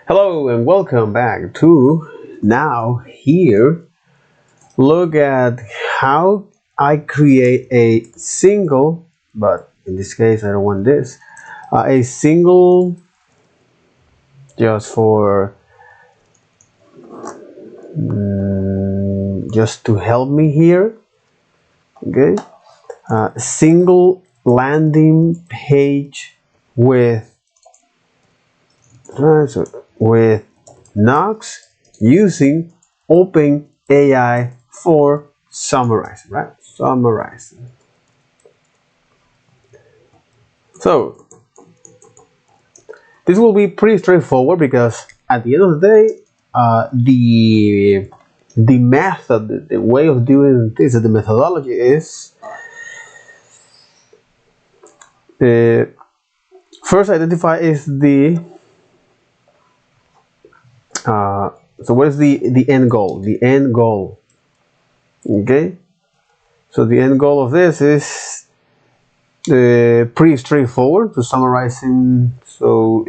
Hello and welcome back to now here. Look at how I create a single, but in this case I don't want this, a single just for just to help me here. Okay, single landing page with with Nuxt using OpenAI for summarizing, right? Summarizing. So this will be pretty straightforward because at the end of the day, the method, the way of doing this, the methodology is first identify is the so what is the end goal? The end goal. Okay. So the end goal of this is pretty straightforward to summarizing. So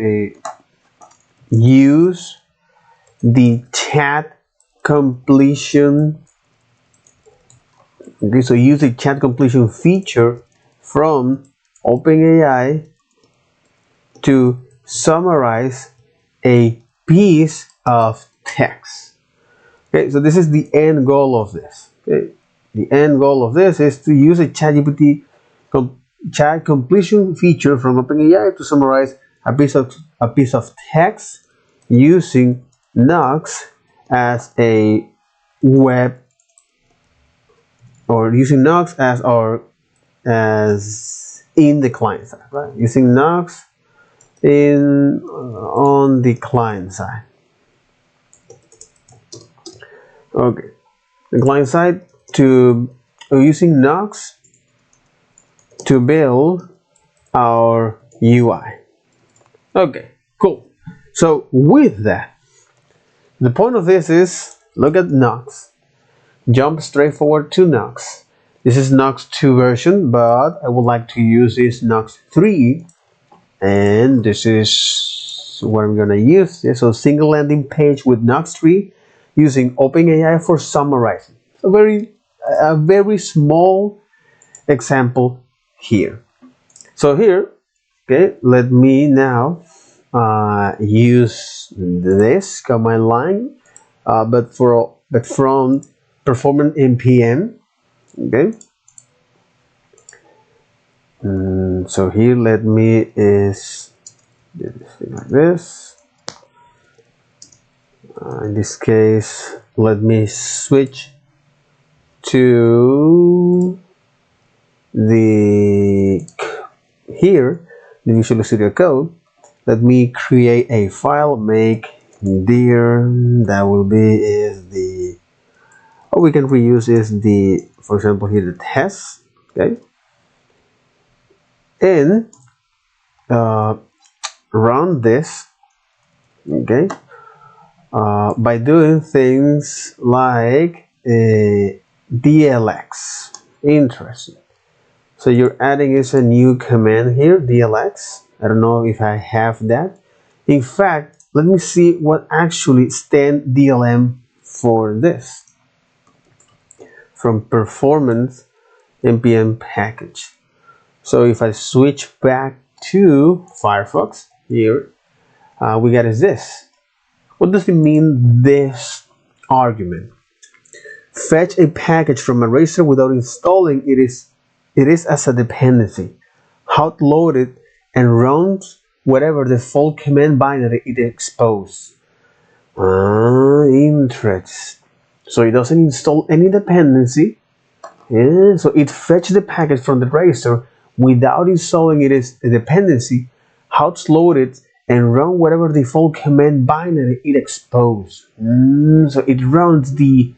use the chat completion. Okay, so use the chat completion feature from OpenAI to summarize a piece of text. Okay, so this is the end goal of this. Okay, the end goal of this is to use a ChatGPT chat completion feature from OpenAI to summarize a piece of text using Nuxt as a web, or using Nuxt as in the client side, right? Using Nuxt on the client side. Okay, the client side to using Nuxt to build our UI. Okay, cool. So with that, the point of this is look at Nuxt, jump straight forward to Nuxt. This is Nuxt 2 version, but I would like to use this Nuxt 3, and this is what I'm gonna use. So single landing page with Nuxt 3 using OpenAI for summarizing. A very small example here. So here, okay, let me now use this command line, but from performance npm. Okay. So here, let me do this thing like this. In this case, let me switch to the Visual Studio Code. Let me create a file, make dir, that will be is the, or we can reuse is the, for example here, the test. Okay, and run this. Okay, by doing things like DLX. Interesting. So you're adding is a new command here, DLX. I don't know if I have that. In fact, let me see what actually stands DLM for this. From performance npm package. So if I switch back to Firefox here, we got is this. What does it mean, this argument? Fetch a package from a racer without installing it is as a dependency. Hot load it and runs whatever default command binary it exposes. Interest. So it doesn't install any dependency. Yeah, so it fetches the package from the racer without installing it as a dependency, hot load it, and run whatever default command binary it exposes. So it runs the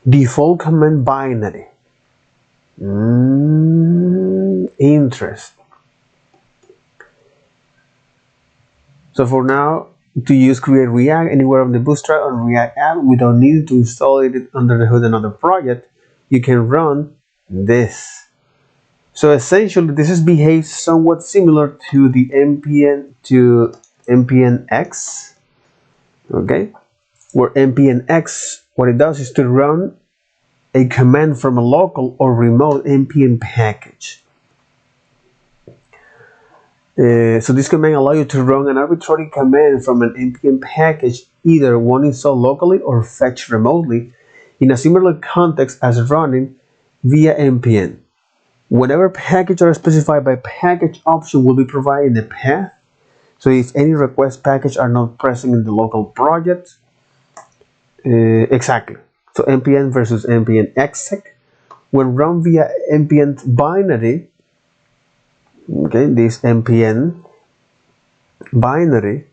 default command binary. Interest. So for now, to use Create React anywhere on the Bootstrap or React app without needing to install it under the hood another project, you can run this. So essentially, this is behaves somewhat similar to the npmx, okay, where npmx, what it does is to run a command from a local or remote npm package. So this command allows you to run an arbitrary command from an npm package, either one installed locally or fetched remotely, in a similar context as running via npm. Whenever packages are specified by package option will be provided in the path. So if any request package are not present in the local project, exactly. So npm versus npm exec, when run via npm binary, okay, this npm binary,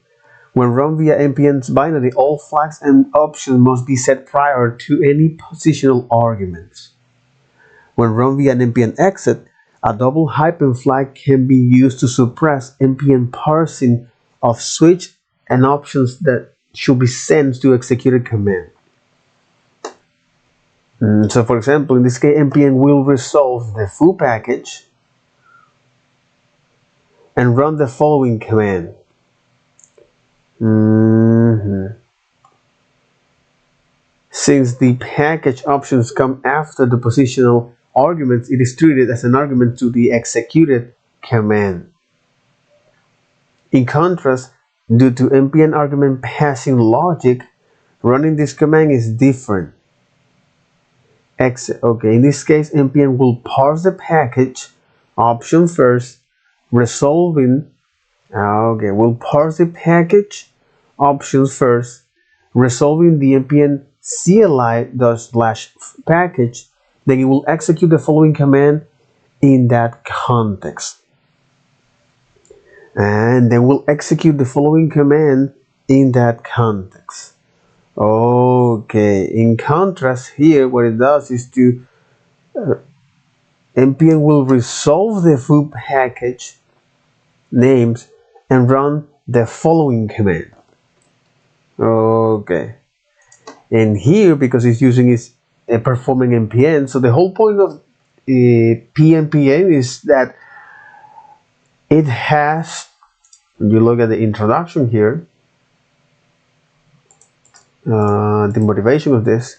when run via npm binary, all flags and options must be set prior to any positional arguments. When run via an npm exit, a double hyphen flag can be used to suppress npm parsing of switch and options that should be sent to executed command. So for example, in this case, npm will resolve the foo package and run the following command. Since the package options come after the positional arguments, it is treated as an argument to the executed command. In contrast, due to npm argument passing logic, running this command is different. Okay, in this case, npm will parse the package option first, resolving. Okay, we'll parse the package options first, resolving the npm CLI./package, then it will execute the following command in that context. And then we'll execute the following command in that context. Okay, in contrast here, what it does is to npm will resolve the foo package names and run the following command. Okay, and here, because it's using its performing npm, so the whole point of PNPN is that it has, you look at the introduction here, the motivation of this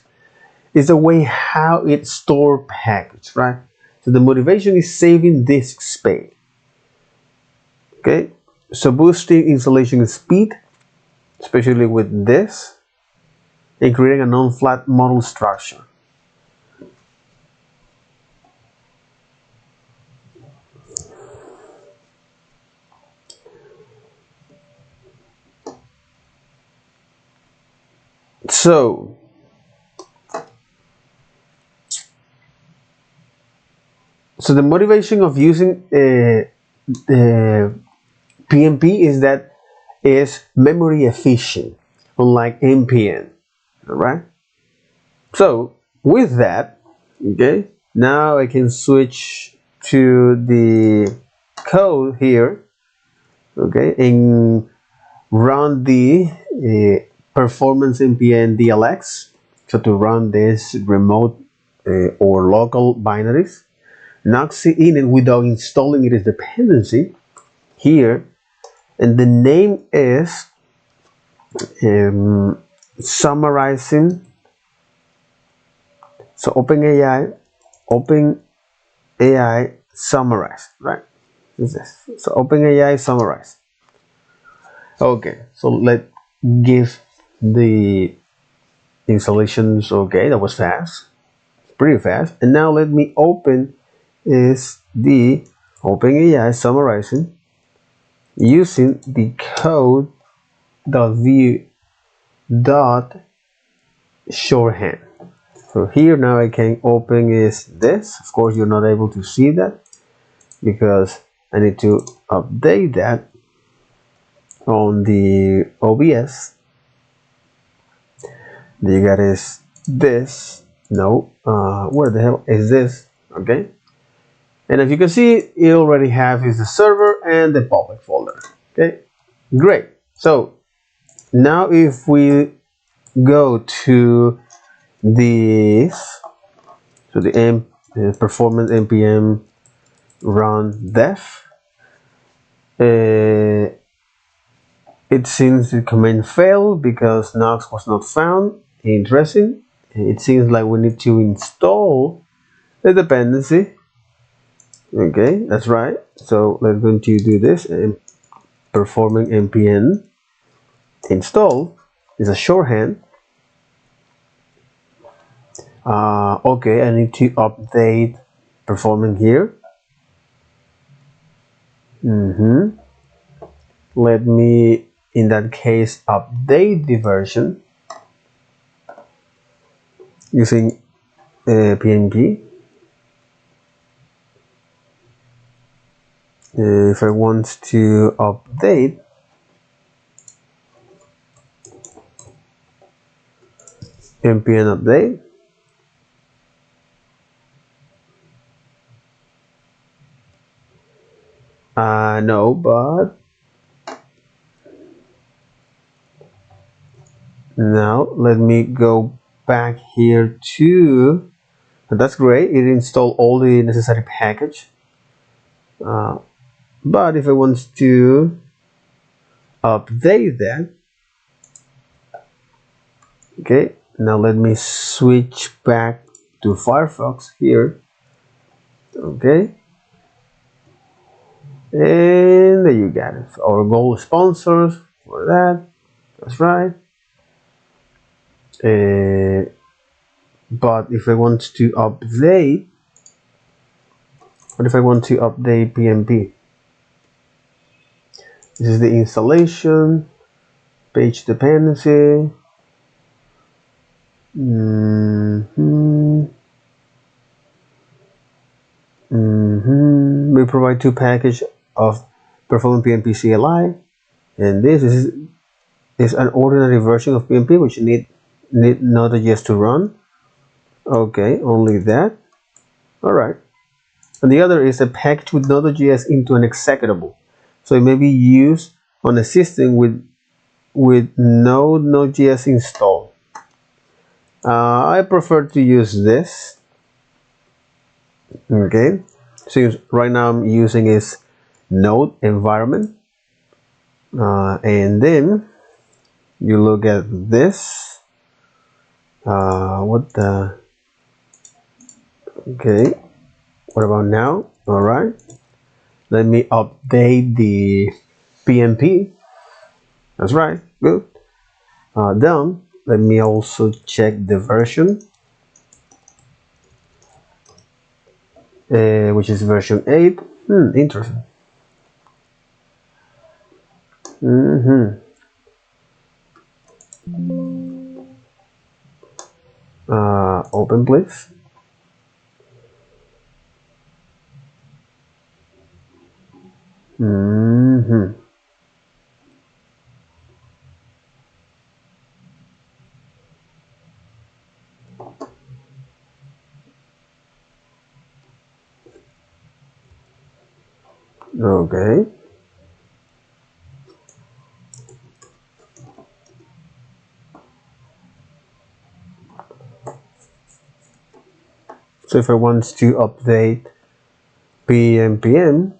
is the way how it store package, right? So the motivation is saving disk space. Okay, so boosting installation speed, especially with this, and creating a non-flat model structure. So the motivation of using PNP is that it's memory efficient, unlike npm. All right. So with that, okay, now I can switch to the code here, okay, and run the performance npm DLX. So to run this remote or local binaries, Nuxt in it without installing its dependency here, and the name is summarizing. So OpenAI summarize, right? This is so OpenAI summarize. Okay, so let's give the installations. Okay, that was fast, pretty fast. And now let me open is the OpenAI summarizing using the code.view.shorthand. So here now I can open is this. Of course, you're not able to see that because I need to update that on the OBS. You got is this. No, where the hell is this? Okay. And as you can see, it already have is the server and the public folder. Okay, great. So now if we go to this, so the performance npm run def. It seems the command failed because Nuxt was not found. Interesting. It seems like we need to install the dependency. Okay, that's right. So let's going to do this and performing npm install is a shorthand. Okay, I need to update performing here. Let me, in that case, update the version using PNG. If I want to update, npm update. No, but now let me go back here to, that's great, it installed all the necessary package. But if I want to update that, okay, now let me switch back to Firefox here. Okay, and there you got it, our gold sponsors for that. That's right. But if I want to update, what if I want to update PNP? This is the installation page dependency. We provide two packages of performing PNP CLI, and this is an ordinary version of PNP which need Node.js to run. Okay, only that. All right. And the other is a package with Node.js into an executable, so it may be used on a system with no Node.js installed. I prefer to use this. Okay, since right now I'm using is Node environment, and then you look at this. What the? Okay, what about now? All right, let me update the PNP. That's right, good. Done. Let me also check the version, which is version 8. Interesting. Open, please. Okay. So if I want to update PNPM,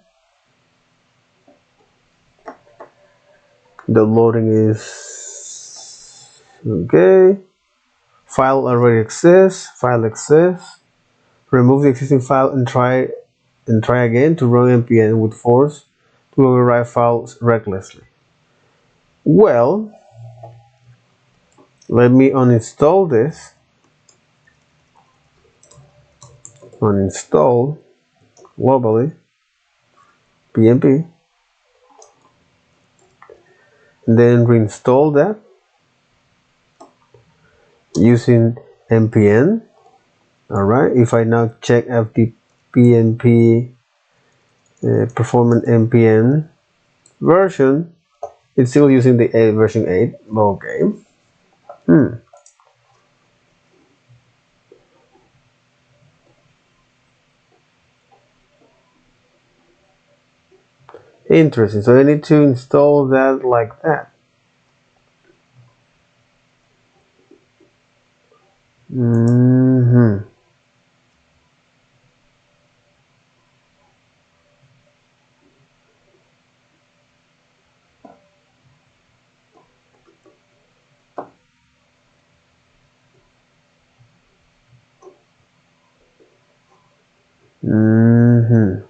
the loading is okay. File already exists. File exists. Remove the existing file and try again to run npm with force to overwrite files recklessly. Well, let me uninstall this. Uninstall globally PNP, and then reinstall that using npm. Alright, if I now check if the PNP performance npm version, it's still using the version 8. Okay. Interesting. So I need to install that like that. Mm-hmm.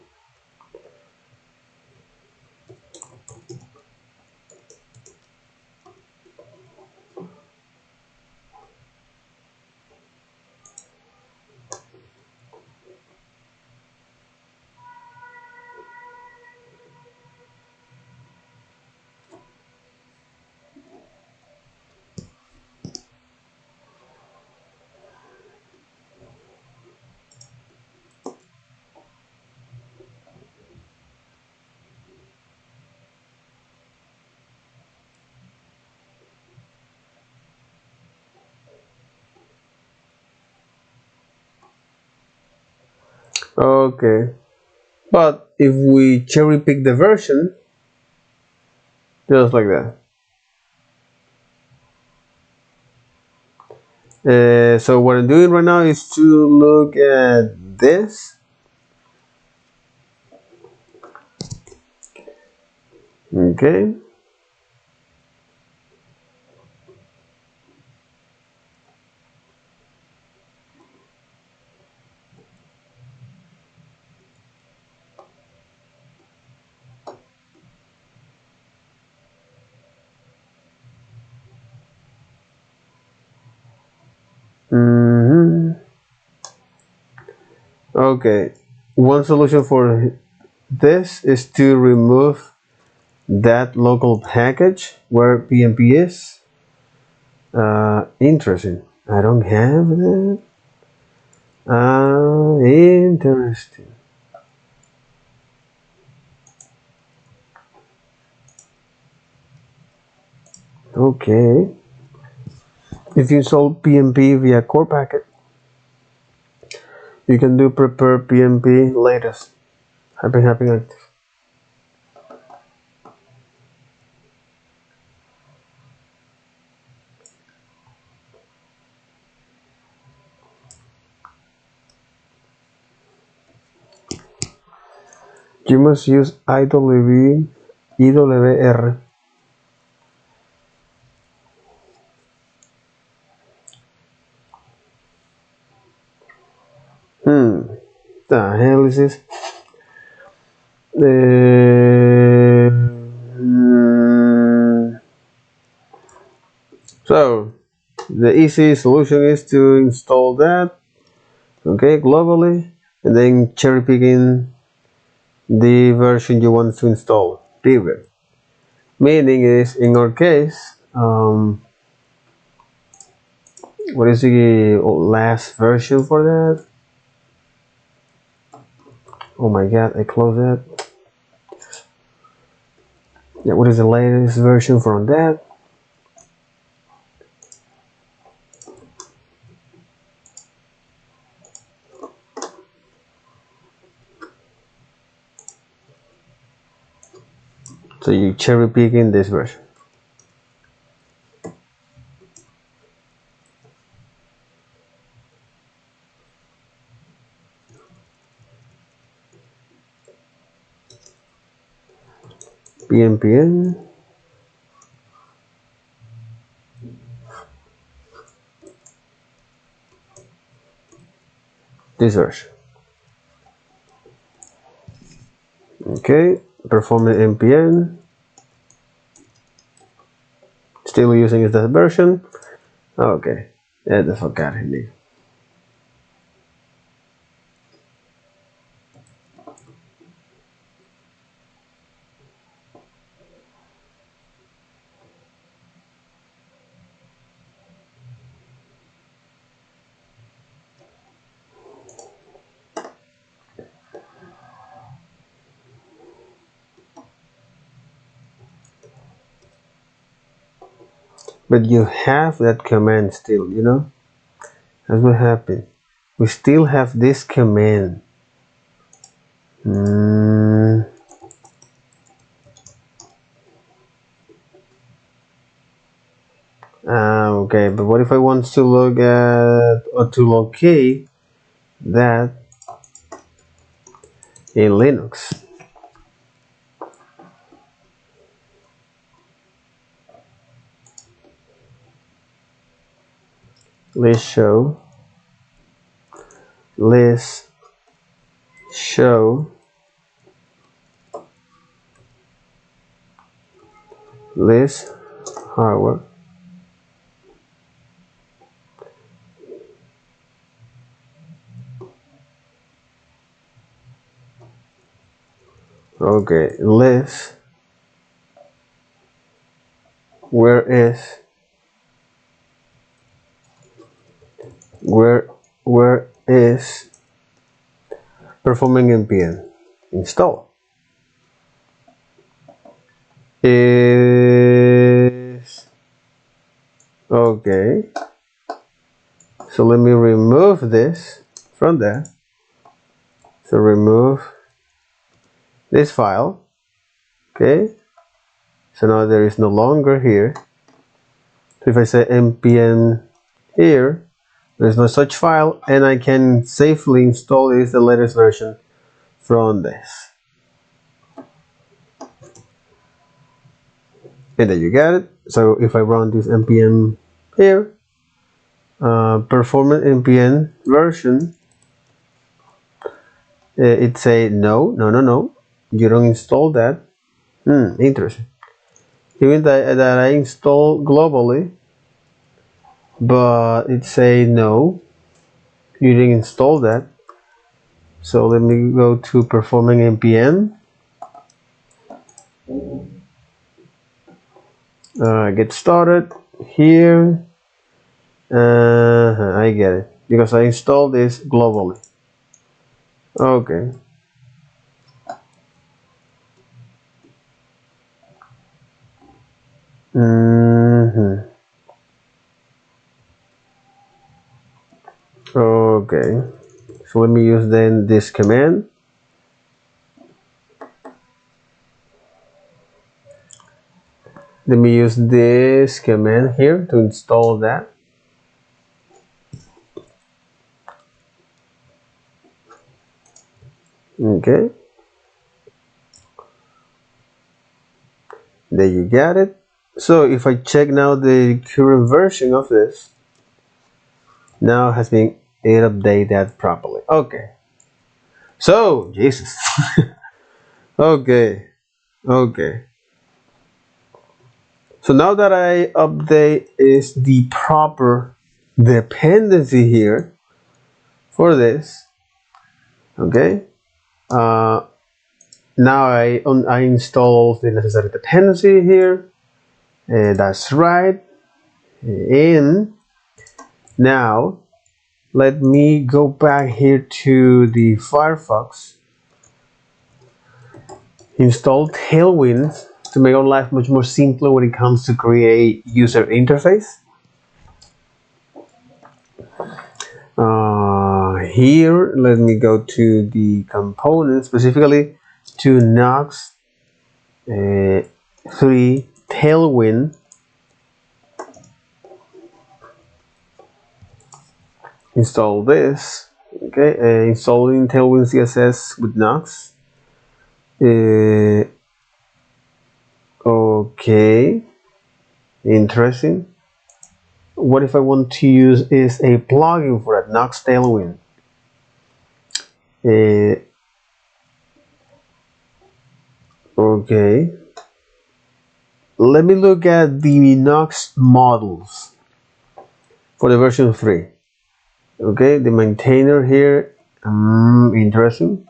Okay, but if we cherry pick the version, just like that. So what I'm doing right now is to look at this. Okay. hmm Okay. One solution for this is to remove that local package where PNP is. Interesting. I don't have that. Interesting. Okay. If you install PNP via core packet, you can do prepare PNP latest. Happy active. You must use IWR. The hell is this? Hmm. So the easy solution is to install that, okay, globally, and then cherry picking the version you want to install. Period. Meaning is in our case, what is the last version for that? Oh my god, I closed that. Yeah, what is the latest version from that? So you cherry picking this version. PNPN, this version. Okay, performing npm, still using that version. Okay, yeah, the fuck out of here. But you have that command still, you know? That's what happened. We still have this command. Okay, but what if I want to look at or to locate that in Linux? List show, list show list hardware. Okay, list where is performing npm install is okay. So let me remove this from there. So remove this file. Okay, so now there is no longer here. So if I say npm here, there's no such file, and I can safely install this the latest version from this. And there you get it. So if I run this npm here, performance npm version, it say no, you don't install that. Interesting. Even that I install globally, but it say no, you didn't install that. So let me go to performing npm. Get started here. I get it because I installed this globally. Okay. Okay. So let me use then this command. Let me use this command here to install that. Okay. There you got it. So if I check now the current version of this, now has been updated properly. Okay. So Jesus. Okay. Okay. So now that I update is the proper dependency here for this. Okay. Now I install the necessary dependency here. That's right. And now let me go back here to the Firefox, install Tailwind to make our life much more simpler when it comes to create user interface. Here let me go to the components, specifically to Nuxt 3 Tailwind. Install this. Okay, installing Tailwind CSS with Nuxt. Okay, interesting. What if I want to use is a plugin for that, Nuxt Tailwind? Okay, let me look at the Nuxt models for the version 3. Okay, the maintainer here, interesting.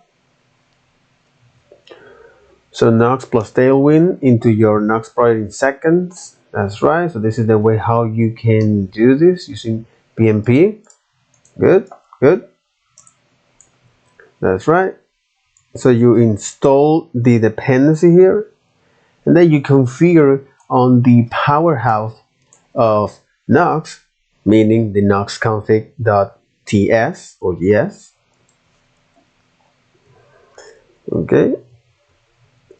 So Nuxt plus Tailwind into your Nuxt project in seconds. That's right. So this is the way how you can do this using PnP. Good, good. That's right. So you install the dependency here, and then you configure on the powerhouse of Nuxt, meaning the Nuxt config.ts or ts. Okay.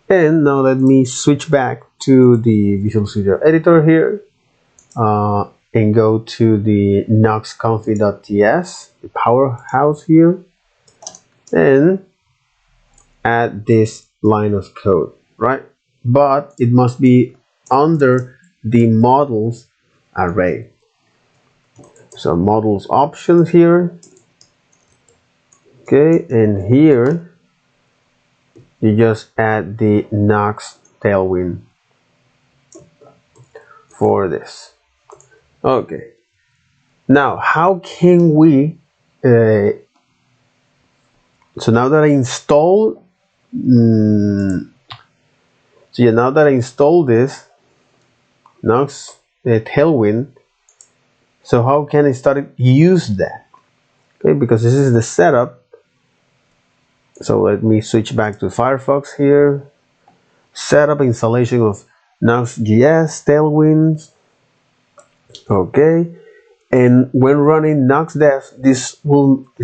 And now let me switch back to the Visual Studio editor here and go to the Nuxt config.ts, the powerhouse here, and add this line of code, right? But it must be under the models array. So models options here. Okay, and here you just add the Nuxt tailwind for this. Okay, now how can we so now that I install so yeah, now that I installed this Nuxt tailwind, so how can I start to use that? Okay, because this is the setup. So let me switch back to Firefox here. Setup installation of Nuxt.js tailwinds. Okay, and when running Nuxt.dev, this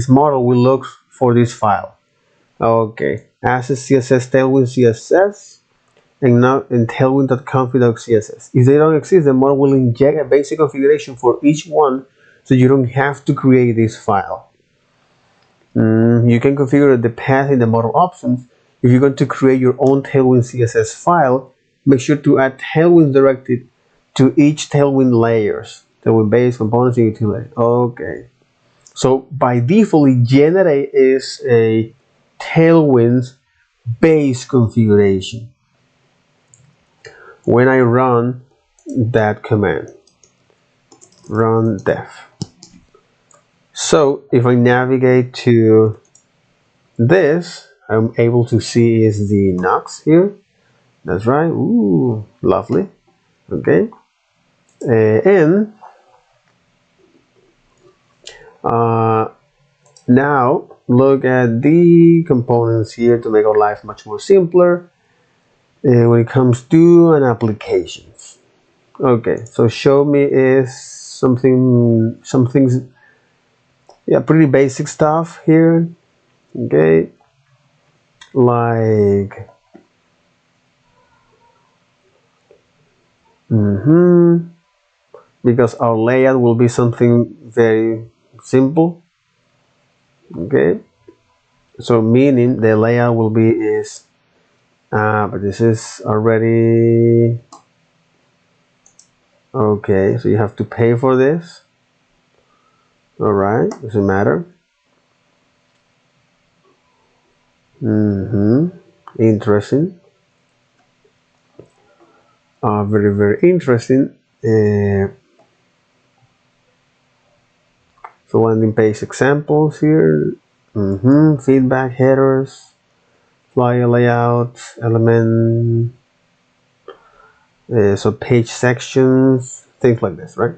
model will look for this file. Okay, access CSS tailwind CSS and now in tailwind.conf.css. If they don't exist, the model will inject a basic configuration for each one, so you don't have to create this file. You can configure the path in the model options. If you're going to create your own Tailwind CSS file, make sure to add Tailwind directed to each Tailwind layers. Tailwind base, components, and utility. Okay. So by default, it generate is a Tailwind base configuration when I run that command, run def. So if I navigate to this, I'm able to see is the Nuxt here. That's right. Ooh, lovely. Okay. And now look at the components here to make our life much more simpler when it comes to an applications. Okay, so show me is some things, yeah, pretty basic stuff here. Okay, like because our layout will be something very simple. Okay, so meaning the layout will be is but this is already okay, so you have to pay for this. All right, doesn't matter. Interesting. Very, very interesting. So landing page examples here. Feedback headers, flyer layout, element, so page sections, things like this, right?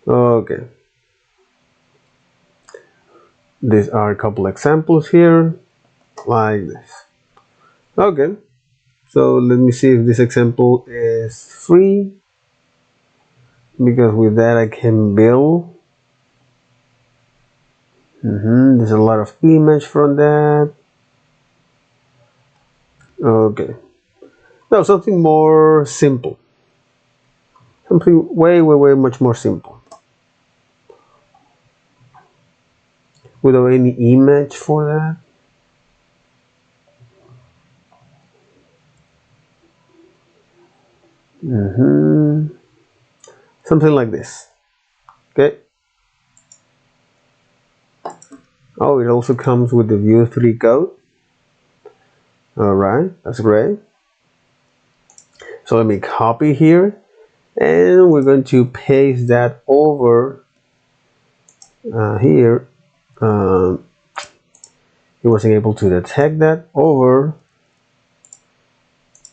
Okay. These are a couple examples here, like this. Okay. So let me see if this example is free, because with that I can build. There's a lot of image from that. Okay. Now something more simple. Something way, way, way much more simple. Without any image for that. Something like this. Okay. Oh, it also comes with the Vue 3 code. Alright, that's great. So let me copy here, and we're going to paste that over here. It wasn't able to detect that over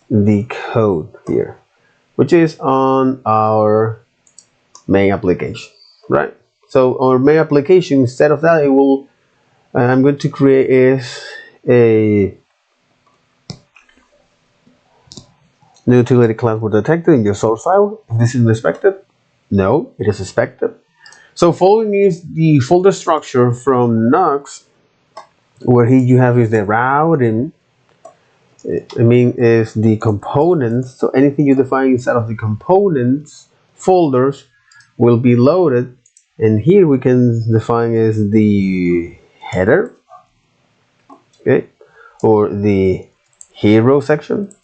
the code here, which is on our main application, right? So our main application, instead of that, it will I'm going to create is a new utility class was detected in your source file. If this is inspected, no, it is inspected. So following is the folder structure from Nuxt, where here you have is the routing. I mean, is the components. So anything you define inside of the components folders will be loaded, and here we can define as the header, okay, or the hero section,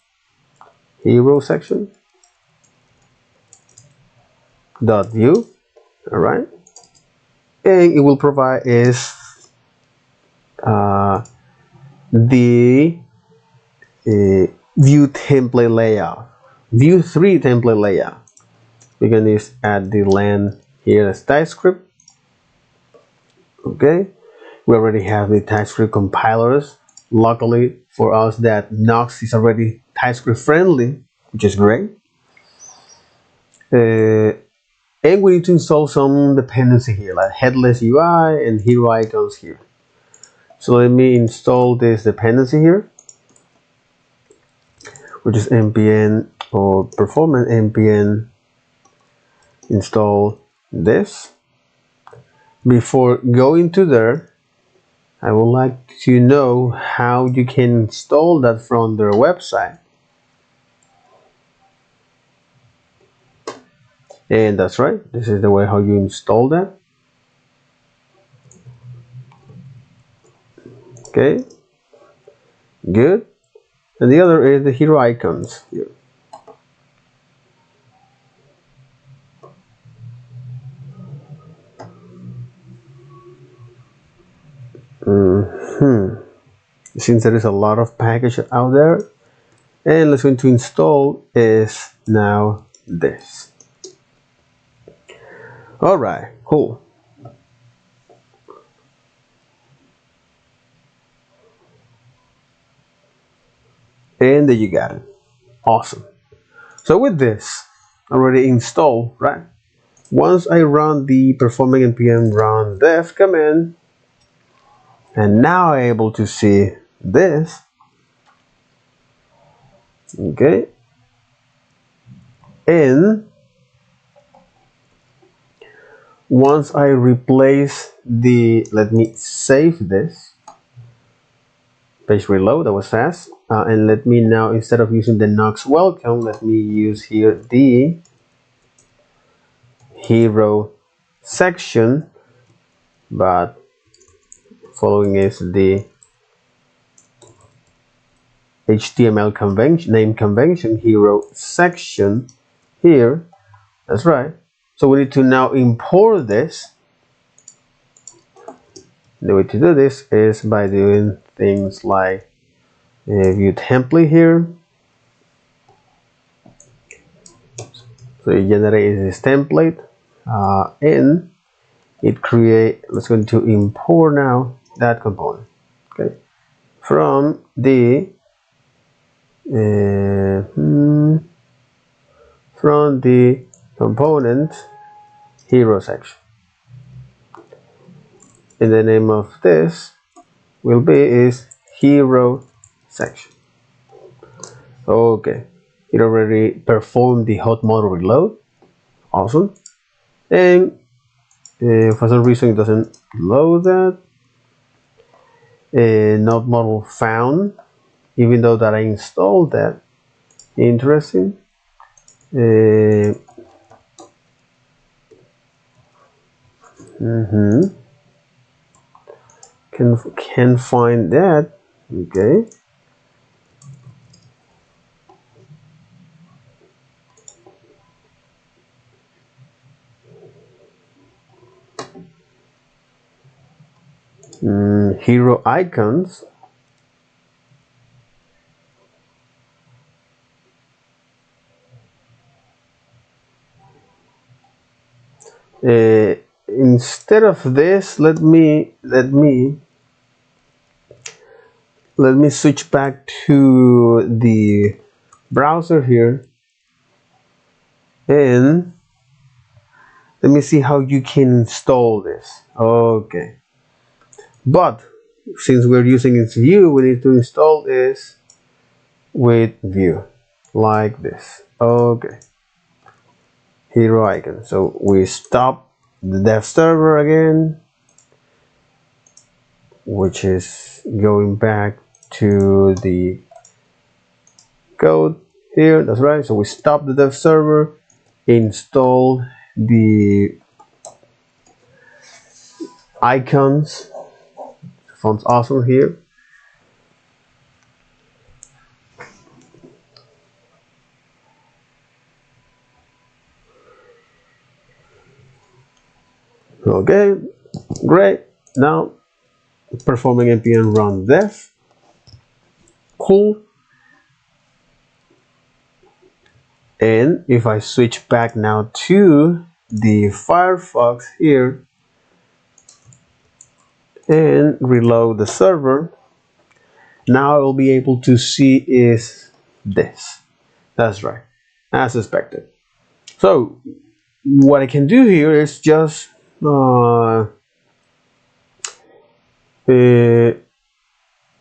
dot view. All right, and it will provide is the view template layout, view 3 template layout. We can just add the len here as TypeScript. Okay, we already have the TypeScript compilers. Luckily for us that Nuxt is already TypeScript friendly, which is great. And we need to install some dependency here, like headless UI and hero icons here. So let me install this dependency here, which is npm or performance npm install this. Before going to there, I would like to know how you can install that from their website. And that's right, this is the way how you install that. Okay, good. And the other is the hero icons here. Since there is a lot of packages out there, and let's go to install is now this. All right, cool. And there you got it. Awesome. So with this already installed, right? Once I run the performing npm run dev command, and now I'm able to see this. Okay. And once I replace the, let me save this. Page reload, that was fast. And let me now, instead of using the Nuxt welcome, let me use here the hero section, but following is the HTML convention, name convention, hero section here. That's right. So we need to now import this. The way to do this is by doing things like view template here. So it generates this template and it create, let's go to import now that component. Okay, from the component hero section. And the name of this will be is hero section. Okay, it already performed the hot model reload. Awesome. And for some reason it doesn't load that. Not model found, even though that I installed that. Interesting. Can find that. Okay. Hero icons. Instead of this, let me switch back to the browser here, and let me see how you can install this. Okay, but since we're using its view, we need to install this with view like this. Okay, hero icon. So we stop the dev server again, which is going back to the code here. That's right. So we stop the dev server, install the icons. Font's awesome here. Okay, great. Now performing npm run dev. Cool. And if I switch back now to the Firefox here and reload the server, now I will be able to see is this. That's right, as expected. So what I can do here is just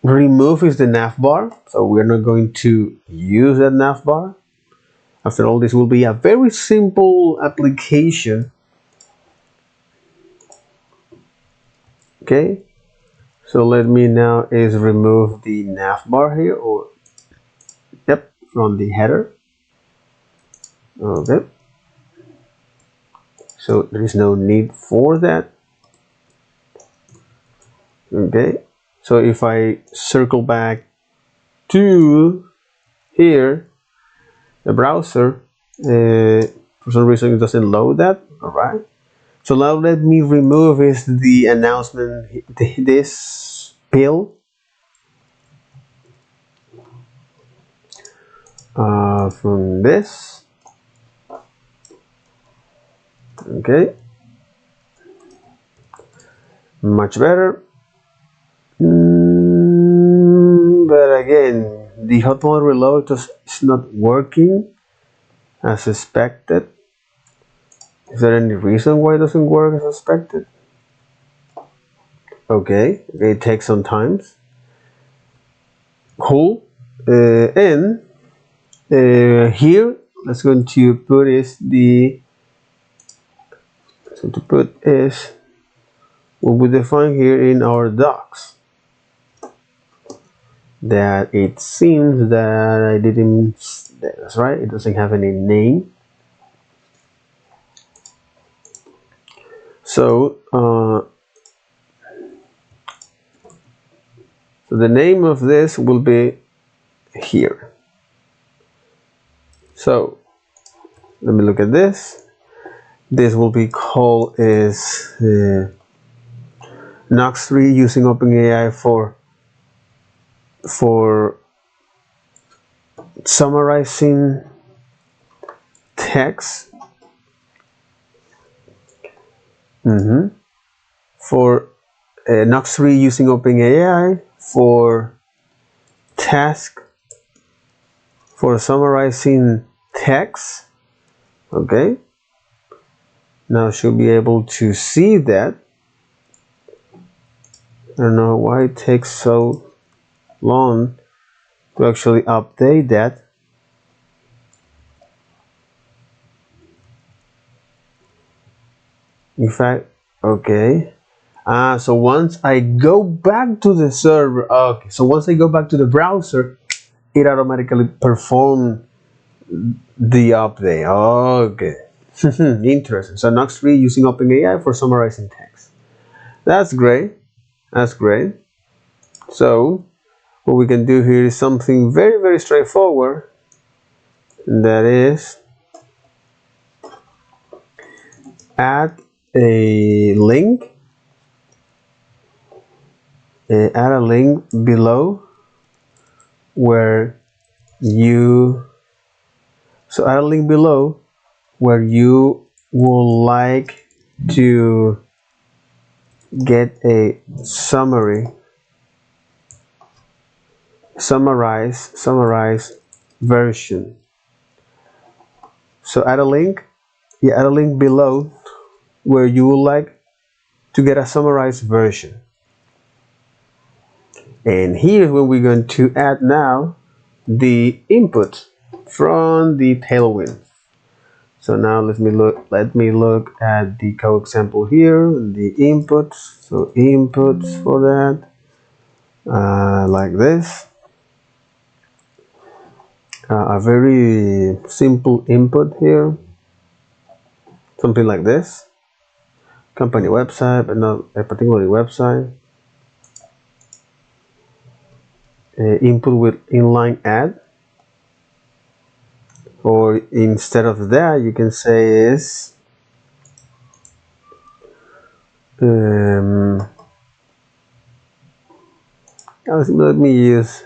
remove is the navbar, so we're not going to use that navbar. After all, this will be a very simple application. Okay, so let me now is remove the navbar here, or yep, from the header. Okay, so there is no need for that. Okay, so if I circle back to here, the browser, for some reason it doesn't load that. All right, so now let me remove is the announcement, this pill from this. Okay, much better. But again, the hot mode reload is not working as expected. Is there any reason why it doesn't work as expected? Okay, it takes some time. Cool. And here, let's going to put is the, so to put is what we define here in our docs. That it seems that I didn't, that's right, it doesn't have any name. So, so the name of this will be here. So let me look at this. This will be called is Nuxt 3 using OpenAI for summarizing text. For Nuxt 3 using OpenAI for task for summarizing text. Okay, now should be able to see that. I don't know why it takes so long to actually update that. In fact, okay. So once I go back to the server, okay, so once I go back to the browser, it automatically performs the update. Okay. Interesting. So Nuxt 3 using OpenAI for summarizing text. That's great. That's great. So what we can do here is something very, very straightforward. And that is add a link. Add a link below where you, so add a link below where you would like to get a summarize version. So add a link, add a link below where you would like to get a summarized version. And here's where we're going to add now the input from the tailwind. So now let me look at the code example here, the inputs. So inputs for that, like this. A very simple input here, something like this. Company website, but not a particular website. Input with inline add, or instead of that you can say is Let me use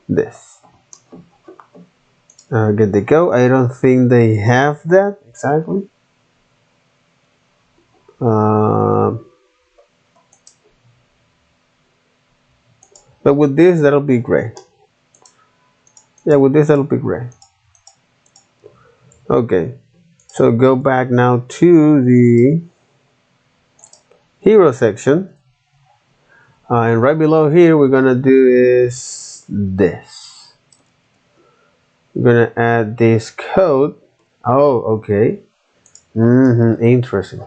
this. Get the go. I don't think they have that exactly. But with this, that'll be great. Yeah, with this, that'll be great. Okay, so go back now to the hero section. And right below here, we're gonna do is this. We're gonna add this code. Oh, okay. Interesting.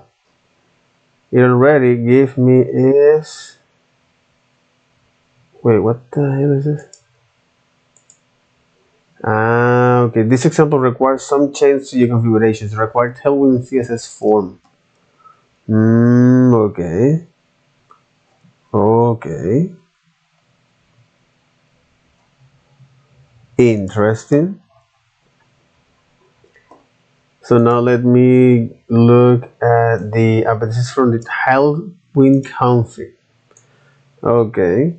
It already gave me is. Wait, what the hell is this? Okay. This example requires some change to your configurations. Require Tailwind CSS form. Okay. Okay. Interesting. So now let me look at the this is from the Tailwind config. Okay.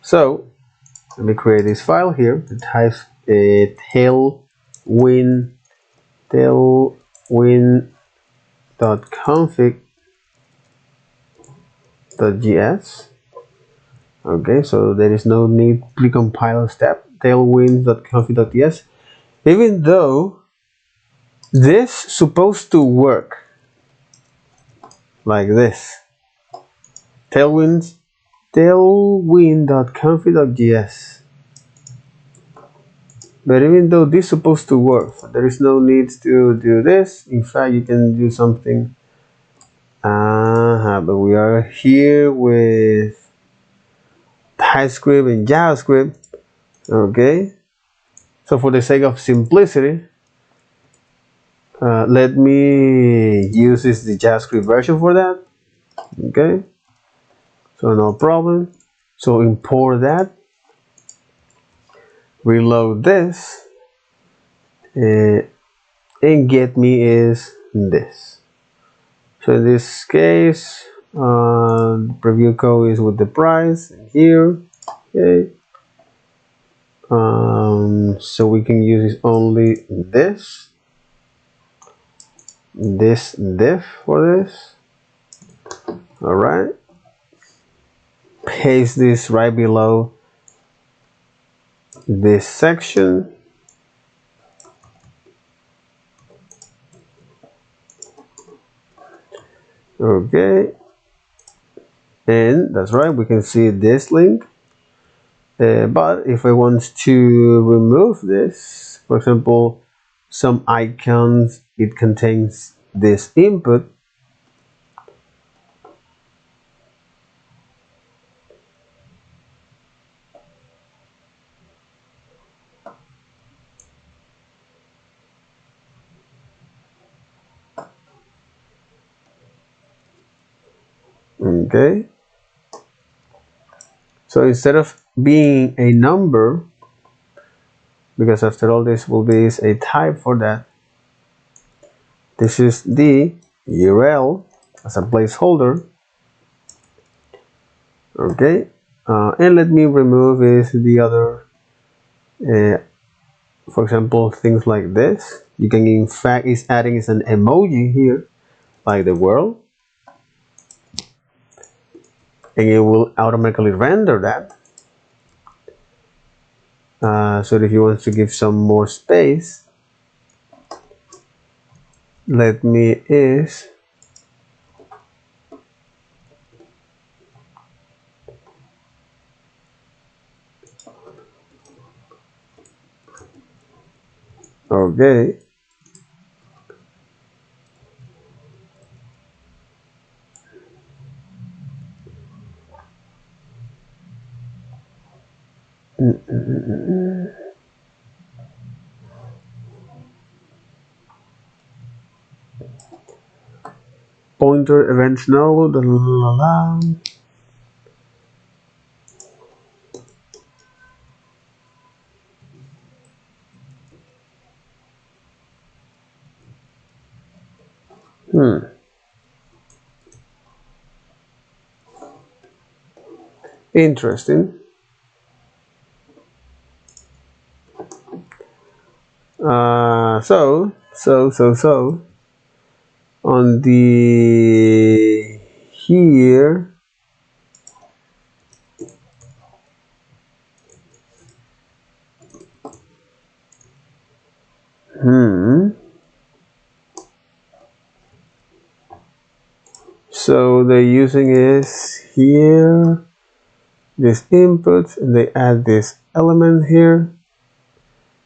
So let me create this file here. It has a tailwind.config.js. Okay, so there is no need precompile step. Tailwind.config.js. Even though this supposed to work like this. Tailwind.config.js. But even though this is supposed to work, there is no need to do this. In fact, you can do something. But we are here with TypeScript and JavaScript. Okay. So for the sake of simplicity, let me use the JavaScript version for that. Okay. So no problem. So import that. Reload this. And get me is this. So in this case, preview code is with the price here. Okay. So we can use only this div for this. All right. Paste this right below this section. Okay. And that's right. We can see this link. But if I want to remove this, for example, some icons, it contains this input. Okay. So instead of being a number, because after all this will be a type for that, this is the URL as a placeholder. Okay. And let me remove is the other, for example, things like this. You can in fact is adding is an emoji here, like the world, and it will automatically render that. So if you want to give some more space, let me is okay. Pointer events node. Interesting. So on the here, so they're using is here this input, and they add this element here.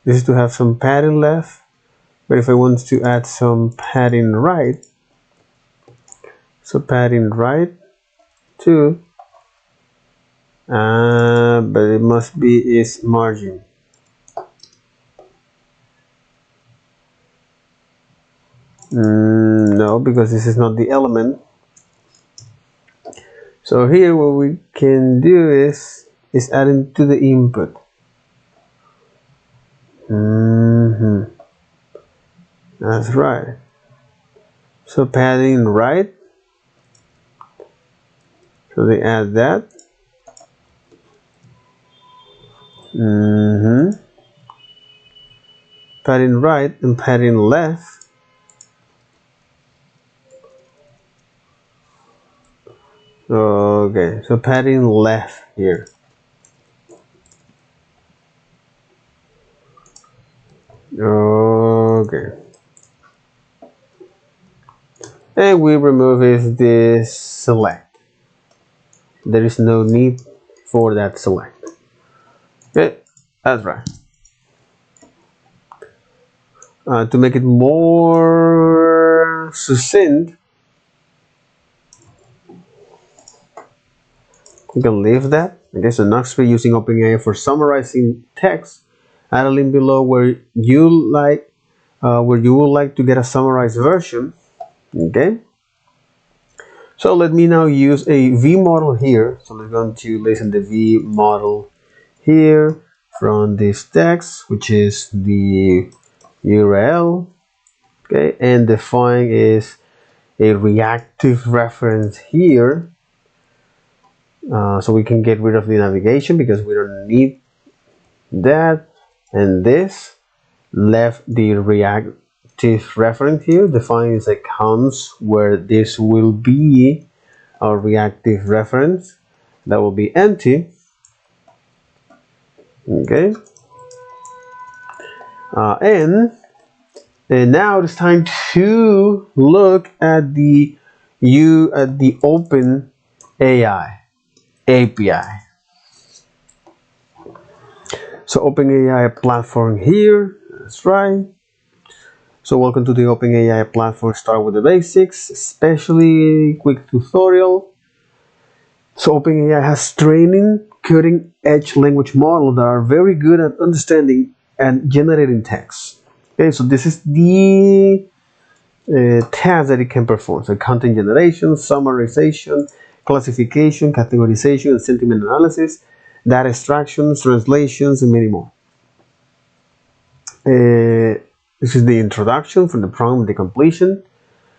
This is to have some padding left, but if I want to add some padding right, so padding right too, but it must be its margin. No, because this is not the element. So here what we can do is adding to the input. That's right. So padding right. So they add that. Padding right and padding left. Okay, so padding left here. Okay. And we remove is this select. There is no need for that select. Okay, that's right. To make it more succinct, you can leave that. Okay, so Nuxt using OpenAI for summarizing text. Add a link below where you would like to get a summarized version. Okay. So let me now use a V model here. So let's go to listen the V model here from this text, which is the URL. Okay, and define is a reactive reference here. So we can get rid of the navigation because we don't need that, and this left the reactive reference here. Defines accounts where this will be our reactive reference that will be empty. Okay, and now it's time to look at the Open AI API. So OpenAI platform here, that's right. So welcome to the OpenAI platform. Start with the basics, especially quick tutorial. So OpenAI has training cutting edge language models that are very good at understanding and generating text. Okay, so this is the task that it can perform. So content generation, summarization, classification, categorization, and sentiment analysis, data extractions, translations, and many more. This is the introduction from the prompt, the completion.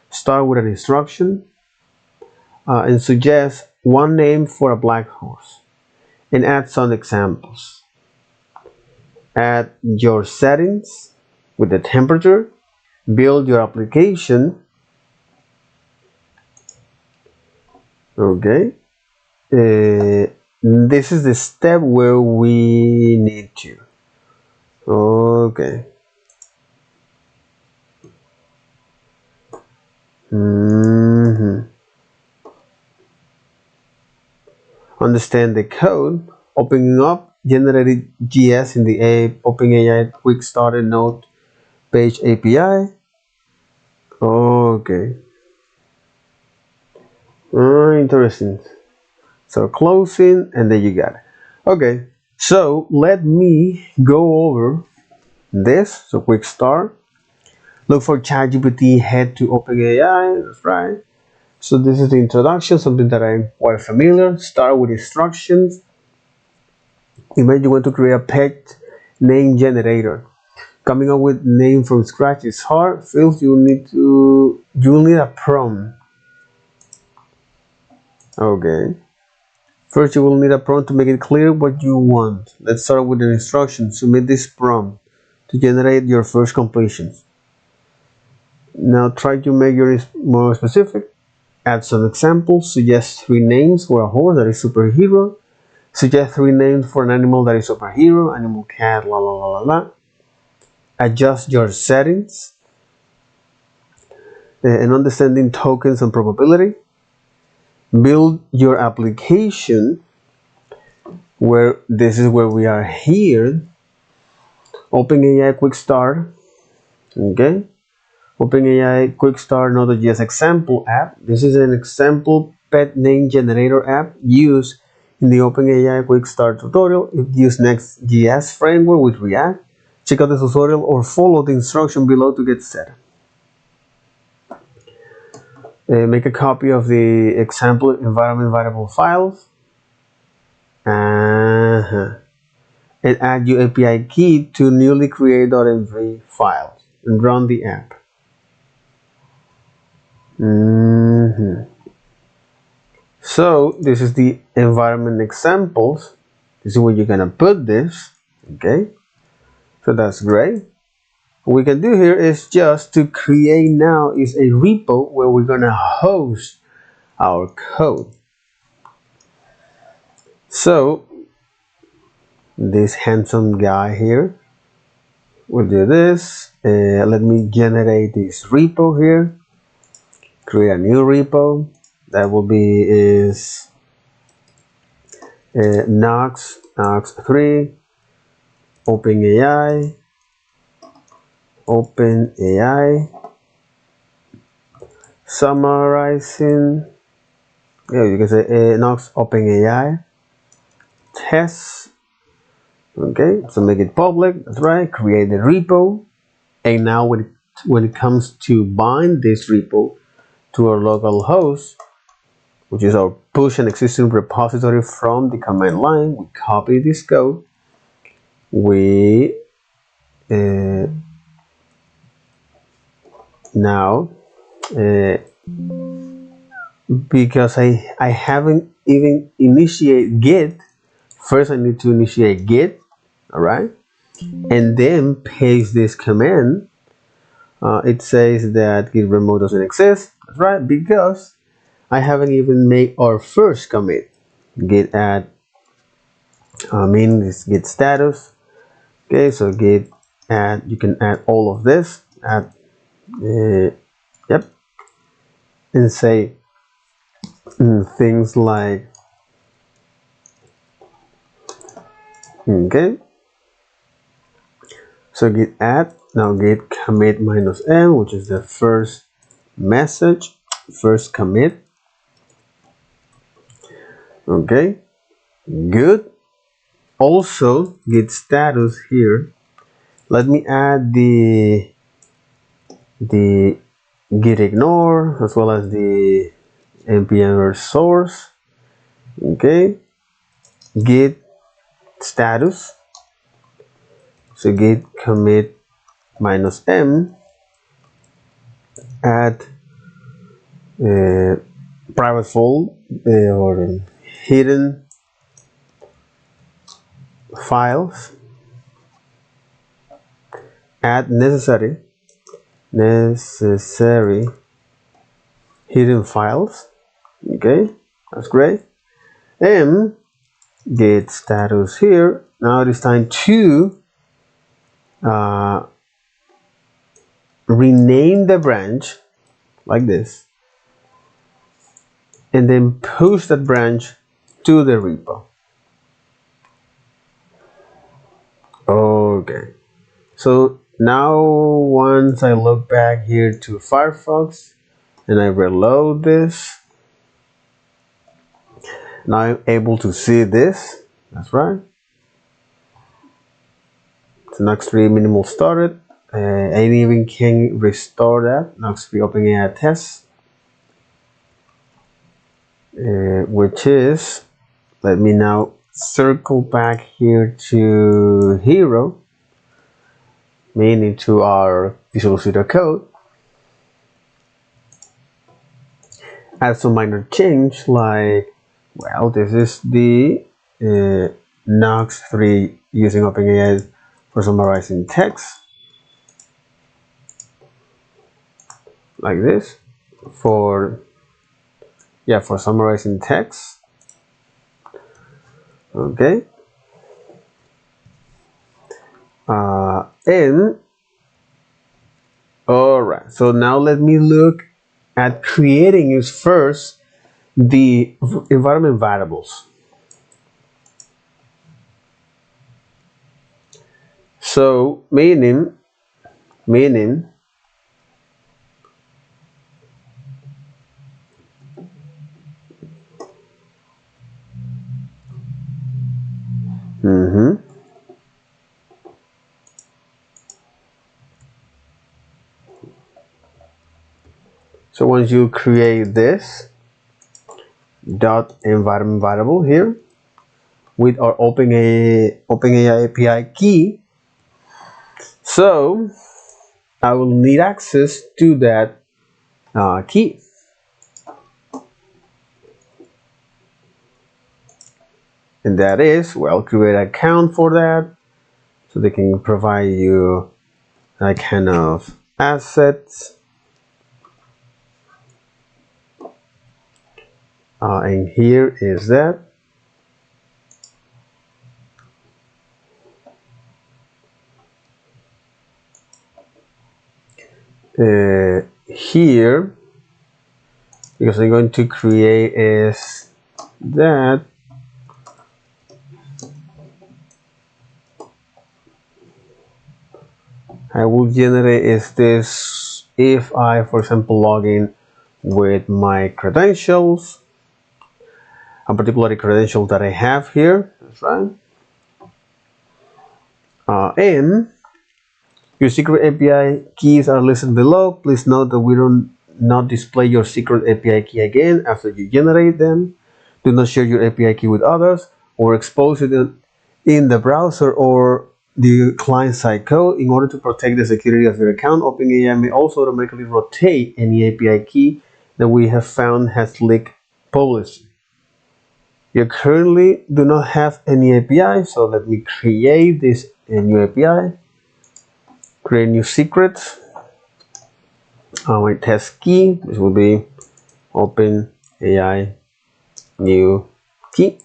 Start with an instruction and suggest one name for a black horse and add some examples. Add your settings with the temperature. Build your application. Okay. This is the step where we need to. Okay. Understand the code. Opening up generated GS in the OpenAI Quick Starter Node Page API. Okay. Interesting. So closing, and then you got it. Okay. So let me go over this. So quick start. Look for ChatGPT, head to OpenAI. That's right. So this is the introduction, something that I'm quite familiar. Start with instructions. Imagine you want to create a pet name generator. Coming up with name from scratch is hard. First, you'll need a prompt. Okay. First, you will need a prompt to make it clear what you want. Let's start with an instruction. Submit this prompt to generate your first completions. Now try to make yours more specific. Add some examples. Suggest 3 names for a horse that is superhero. Suggest 3 names for an animal that is superhero. Animal, cat, la la la la la. Adjust your settings. And understanding tokens and probability. Build your application, where this is where we are here. OpenAI Quick Start. Okay. OpenAI Quick Start Node.js example app. This is an example pet name generator app used in the OpenAI Quick Start tutorial. It uses Next.js framework with React. Check out the tutorial or follow the instruction below to get set. Make a copy of the example environment variable files. And add your API key to newly create .env files and run the app. So this is the environment examples. This is where you're gonna put this. Okay, so that's great. What we can do here is just to create now is a repo where we're gonna host our code. So this handsome guy here will do this. Let me generate this repo here. Create a new repo. That will be is Nuxt 3 OpenAI summarizing. Yeah, you can say Nuxt OpenAI test. Okay, so make it public. That's right. Create the repo, and now when it comes to bind this repo to our local host, which is our push an existing repository from the command line, we copy this code. We now because I haven't even initiate Git. First, I need to initiate Git. All right, and then paste this command. It says that Git remote doesn't exist. That's right, because I haven't even made our first commit. Git add, this Git status. Okay, so Git add, you can add all of this. Add, yep, and say things like, okay. So Git add, now Git commit -m, which is the first message, first commit. Okay, good. Also Git status here. Let me add the Git ignore as well as the npm source. Okay, Git status. So Git commit -m, add private fold or hidden files, add necessary hidden files. Okay, that's great. And Git status here. Now it is time to rename the branch like this, and then push that branch to the repo. Okay, so now once I look back here to Firefox and I reload this, now I'm able to see this. That's right. So Nuxt 3 minimal started. I even can restore that. Nuxt 3 OpenAI test, which is, let me now circle back here to hero, meaning to our Visual Studio Code. Add some minor change, like Well, this is the Nuxt 3 using OpenAI for summarizing text, like this, for summarizing text. Okay, and all right. So now let me look at creating is first the environment variables. So meaning so once you create this dot environment variable here with our OpenAI API key, so I will need access to that key. And that is, well, create an account for that so they can provide you a kind of assets. And here is that. Here, because I'm going to create is that I will generate is this if I, for example, log in with my credentials, a particular credential that I have here. That's right. And your secret API keys are listed below. Please note that we don't not display your secret API key again after you generate them. Do not share your API key with others or expose it in the browser or the client-side code. In order to protect the security of your account, OpenAI may also automatically rotate any API key that we have found has leaked publicly. You currently do not have any API, so let me create this new API. Create new secret. My test key, this will be OpenAI new key.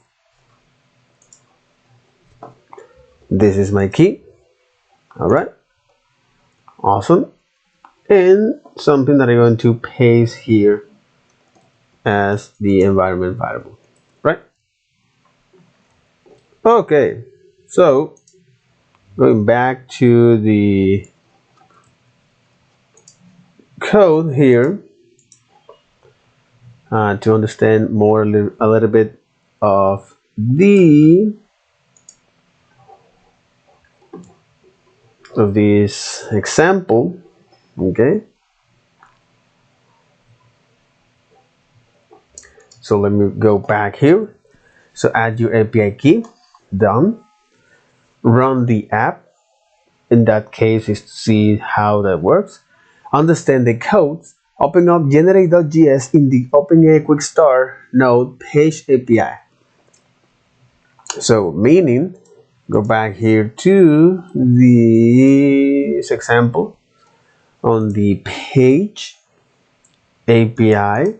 This is my key. All right, awesome. And something that I'm going to paste here as the environment variable, right? Okay, so going back to the code here to understand more a little bit of this example. Okay, so let me go back here. So add your API key, done. Run the app. In that case is to see how that works. Understand the codes. Open up generate.js in the OpenAI Quick Start node page API. So meaning, go back here to this example on the page API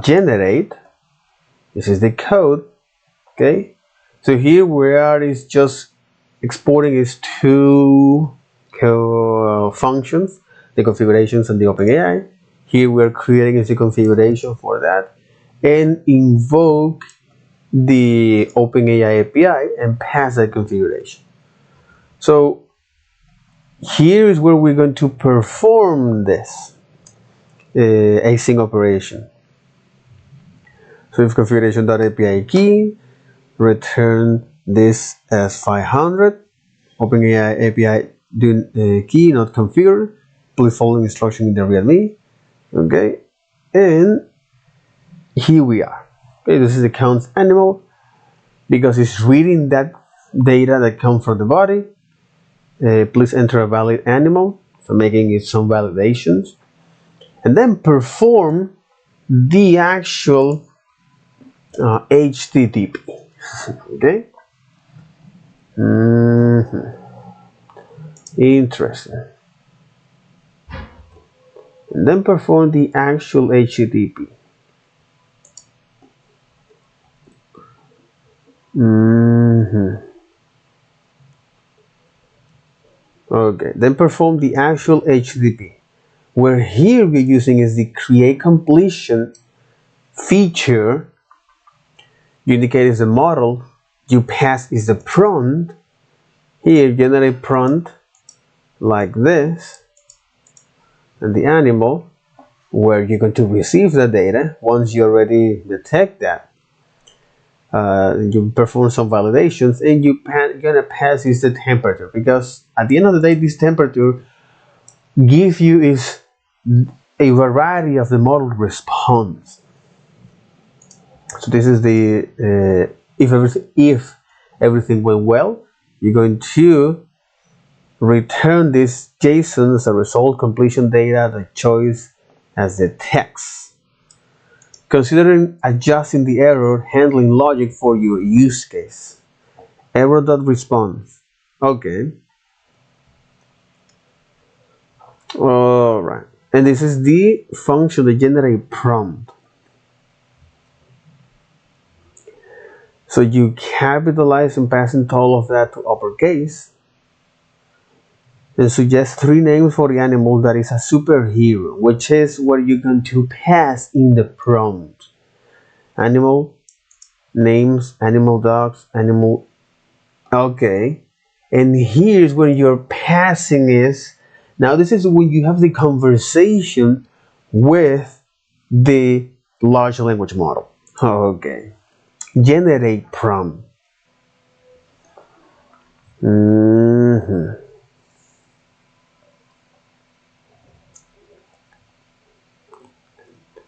generate. This is the code. Okay, so here we are is just exporting is two functions, the configurations and the OpenAI. Here we're creating is the configuration for that and invoke the OpenAI API and pass that configuration. So here is where we're going to perform this async operation. So if configuration.api key, return this as 500. OpenAI API key not configured. Please follow the instruction in the README. Okay, and here we are. Okay, this is the count animal because it's reading that data that comes from the body. Please enter a valid animal, so making it some validations, and then perform the actual HTTP. Okay. Interesting. And then perform the actual HTTP. Okay, then perform the actual HTTP. Where here we're using is the create completion feature. You indicate is the model, you pass is the prompt. Here generate prompt like this, and the animal where you're going to receive the data. Once you already detect that, you perform some validations, and you're gonna pass is the temperature, because at the end of the day this temperature give you is a variety of the model response. So this is the if everything went well, you're going to return this JSON as a result completion data, the choice as the text. Considering adjusting the error handling logic for your use case. Error.response. Okay. Alright. And this is the function that generate prompt. So you capitalize and passing all of that to uppercase. And suggest 3 names for the animal that is a superhero, which is what you're going to pass in the prompt. Animal names, animal dogs, animal. Okay. And here's where your passing is. Now this is when you have the conversation with the large language model. Okay. Generate prompt.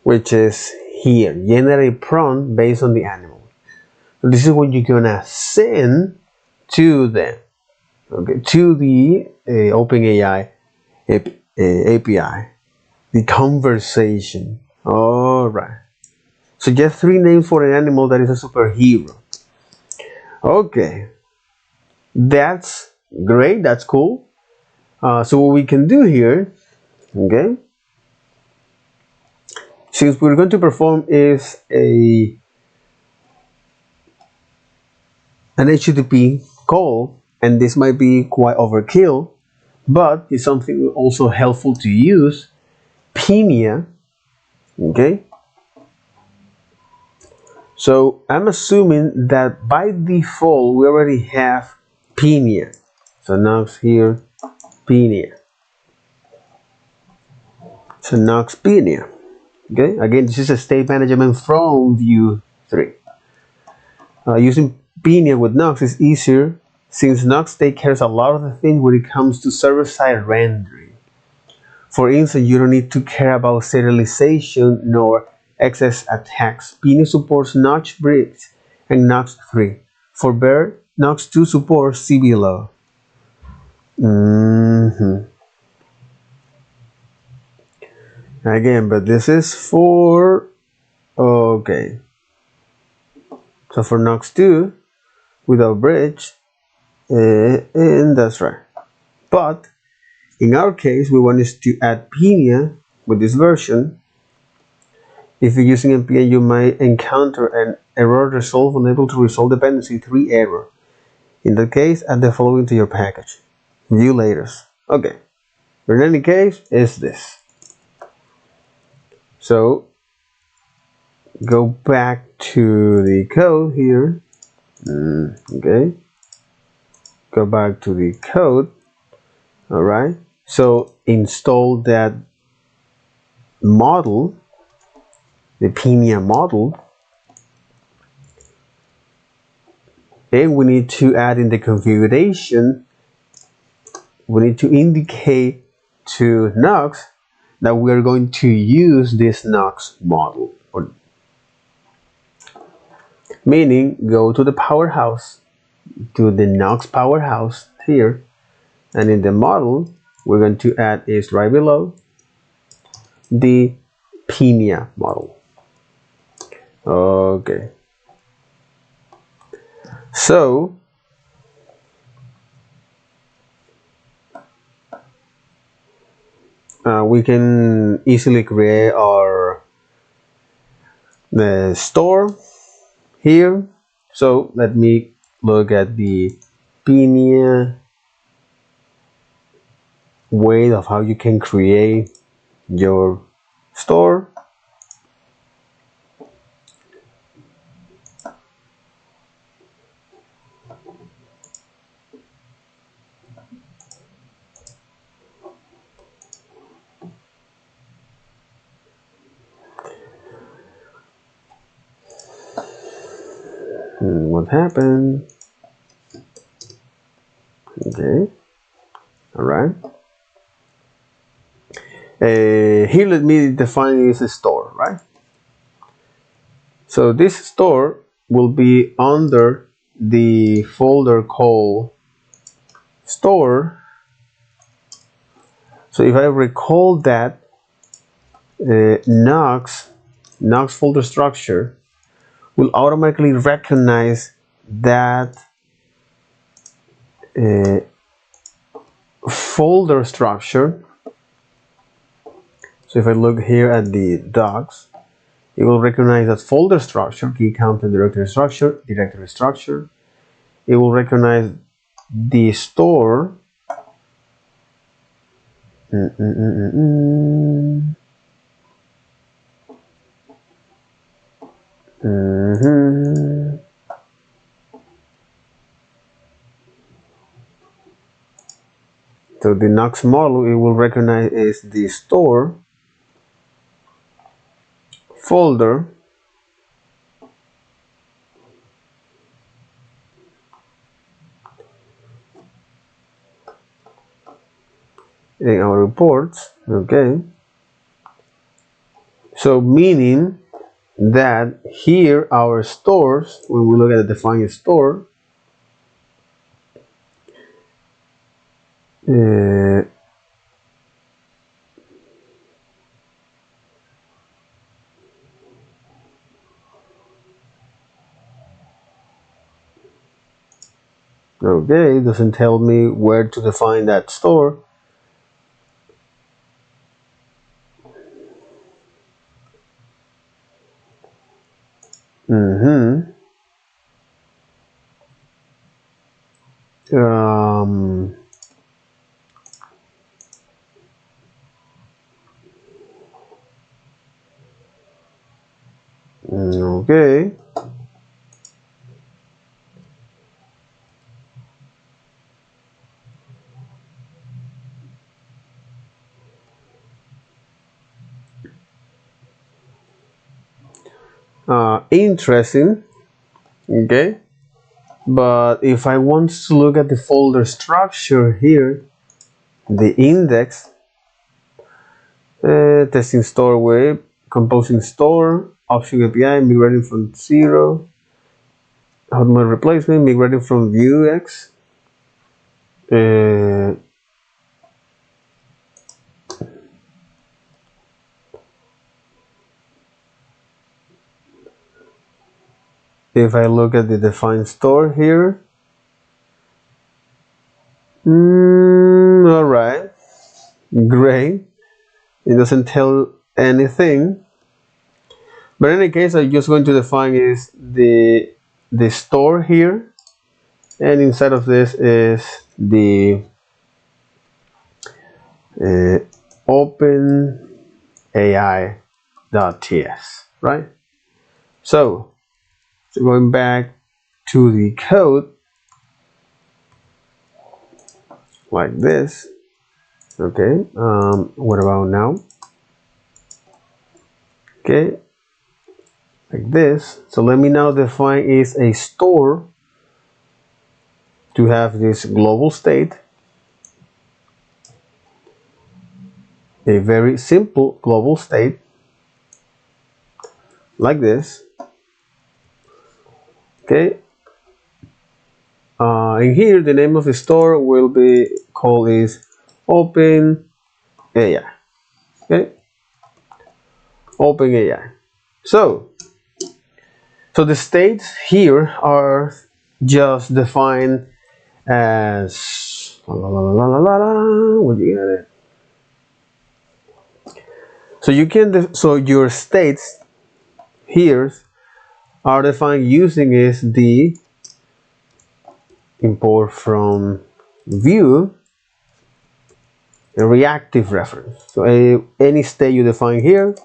Which is here. Generate prompt based on the animal. So this is what you're gonna send to them. Okay, to the OpenAI API, the conversation. All right. So just 3 names for an animal that is a superhero. Okay, that's great. That's cool. So what we can do here, okay, since we're going to perform is an HTTP call, and this might be quite overkill, but it's something also helpful to use. Pinia. Okay. So I'm assuming that by default we already have Pinia. So Nuxt here, Pinia. So Nuxt Pinia. Okay. Again, this is a state management from view 3. Using Pinia with Nuxt is easier since Nuxt takes care of a lot of the things when it comes to server-side rendering. For instance, you don't need to care about serialization nor excess attacks. Pinia supports Nuxt Bridge and Nuxt 3. For Bear, Nuxt 2 supports see below. Again, but this is for, okay. So for Nuxt 2, without bridge, and that's right. But in our case, we want to add Pinia with this version. If you're using npm, you might encounter an error resolve unable to resolve dependency 3 error. In that case, add the following to your package. View later. Okay. But in any case, it's this. So go back to the code here. Okay. Go back to the code. Alright. So install that model, the Pinia model. And we need to add in the configuration, we need to indicate to Nuxt that we are going to use this Nuxt model. Meaning, go to the powerhouse, to the Nuxt powerhouse here, and in the model, we're going to add is right below the Pinia model. Okay, so we can easily create our the store here. So let me look at the Pinia way of how you can create your store. What happened? Okay, all right. Here let me define this store, right? So this store will be under the folder called store. So if I recall that Nuxt folder structure will automatically recognize that uh, folder structure. So if I look here at the docs, it will recognize that folder structure, key count and directory structure, It will recognize the store. So the Nuxt model, it will recognize is the store folder in our reports. Okay, so meaning that here our stores, when we look at the defined store, okay, it doesn't tell me where to define that store. Um, okay. Interesting. Okay. But if I want to look at the folder structure here, the index, testing store web, composing store, option API, migrating from 0, hotmail replacement, migrating from Vuex, if I look at the defined store here, all right, great. It doesn't tell anything, but in any case, I'm just going to define is the store here, and inside of this is the open AI.ts, right? So going back to the code like this. Okay, what about now? Okay, like this. So let me now define is a store to have this global state, a very simple global state like this. Okay, and here the name of the store will be called is open AI. Okay, open AI. So So the states here are just defined as what you got it. So you can so your states here are defined using is the import from view a reactive reference. So any state you define here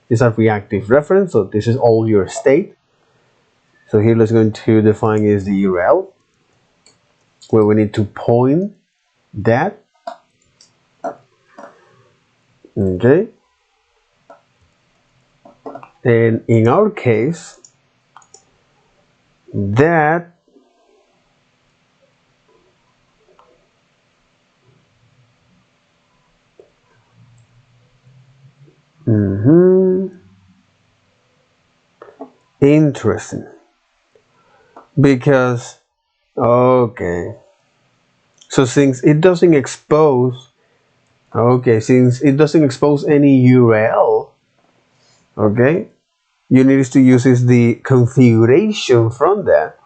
is a reactive reference. So this is all your state. So here let's going to define is the URL where we need to point that. Okay. And in our case, that interesting because okay. So since it doesn't expose any URL, okay, you need to use is the configuration from that.